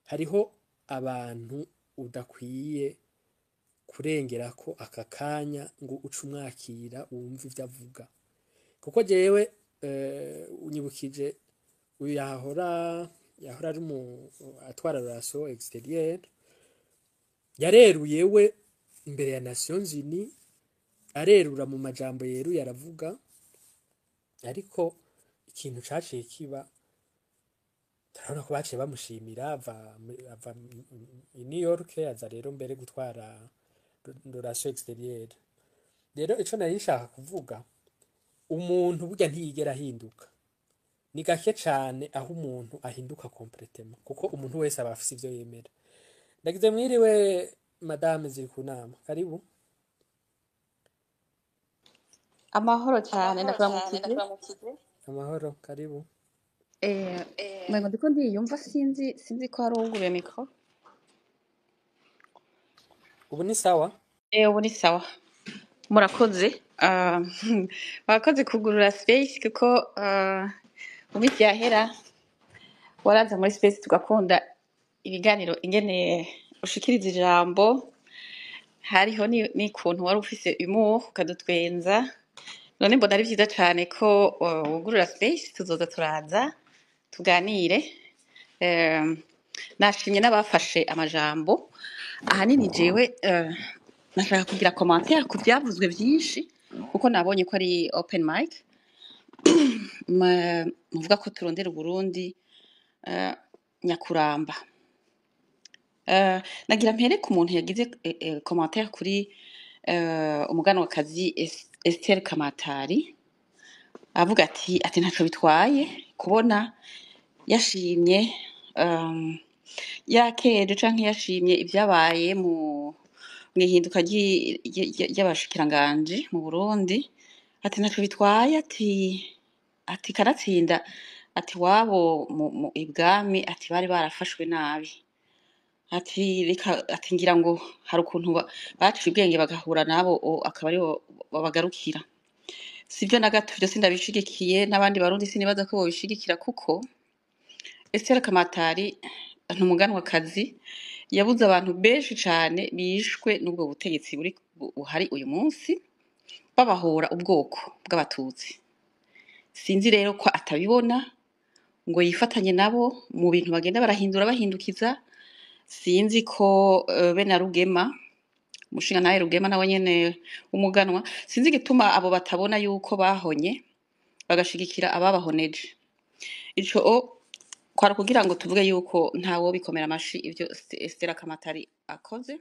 hariho abantu udakwiye kurengera ko aka kanya ngo uce umwakira wumva ivyo avuga, kuko jewe unyibukije uyu yahora ari mu atwara relation extérieure, yareruye we imbere ya Nations Unies, arerura mu majambo yeruye aravuga ariko ikintu caciye kiba turabona ko baciye bamushimira ava i New York aza rero mbere gutwara relation extérieure. Rero ico nari nshaka kuvuga, umuntu burya ntiyigera ahinduka, ni gake cane aho umuntu ahinduka complètement, kuko umuntu wese aba afise ivyo yemera. Ndagize mwiriwe madame ziri ku nama, karibu. Amahoro cyane ndakuramukije. Amahoro, karibu. Mwengo ndiko ndiyumva sinzi ko hari uwuguruye mikro. Ubu ni sawa? Ubu ni sawa. Murakoze. Murakoze kugurura space kuko mu minsi yahera waraza muri space tugakunda ibiganiro ingene ushikiriza ijambo, hariho n'ikuntu wari ufise humour ukadutwenza. None mbona ari vyiza cane ko wugurura space tuzoza turaza tuganire. Nashimye n'abafashe amajambo. Ahanini jewe nashaka kugira commentaire ku byavuzwe byinshi kuko nabonye ko ari open mic. Muvuga ko turondera Burundi nyakuramba. Nagira mpere ku muntu yagize commentaire kuri umuganwakazi Esther Kamatari avuga ati ntaco bitwaye kubona yashimye yakeje canke yashimye ibyabaye mu mwihinduka ry'abashikiranganje mu Burundi, ati ntaco bitwaye, ati karatsinda, ati wabo mu ibwami ati bari barafashwe nabi, ati ngira ngo hari ukuntu baciye ubwenge bagahura nabo akaba aribo babagarukira. Sivyo na gato, vyose ndabishigikiye n'abandi barundi sinibaza ko bobishigikira kuko Esther Kamatari n'umuganwakazi yabuze abantu benshi cane bishwe n'ubwo butegetsi buhari uyu munsi babahora ubwoko bw'abatutsi. Sinzi rero ko atabibona ngo yifatanye nabo mu bintu bagenda bahindukiza. Sinzi ko be na Rugema umushinga nawe Rugema nawe nyene umuganwa, sinzi igituma abo batabona yuko bahonye bagashigikira ababahoneje. Ico kwara kugira ngo tuvuge yuko ntawo bikomera amashi ivyo Esther Kamatari akoze.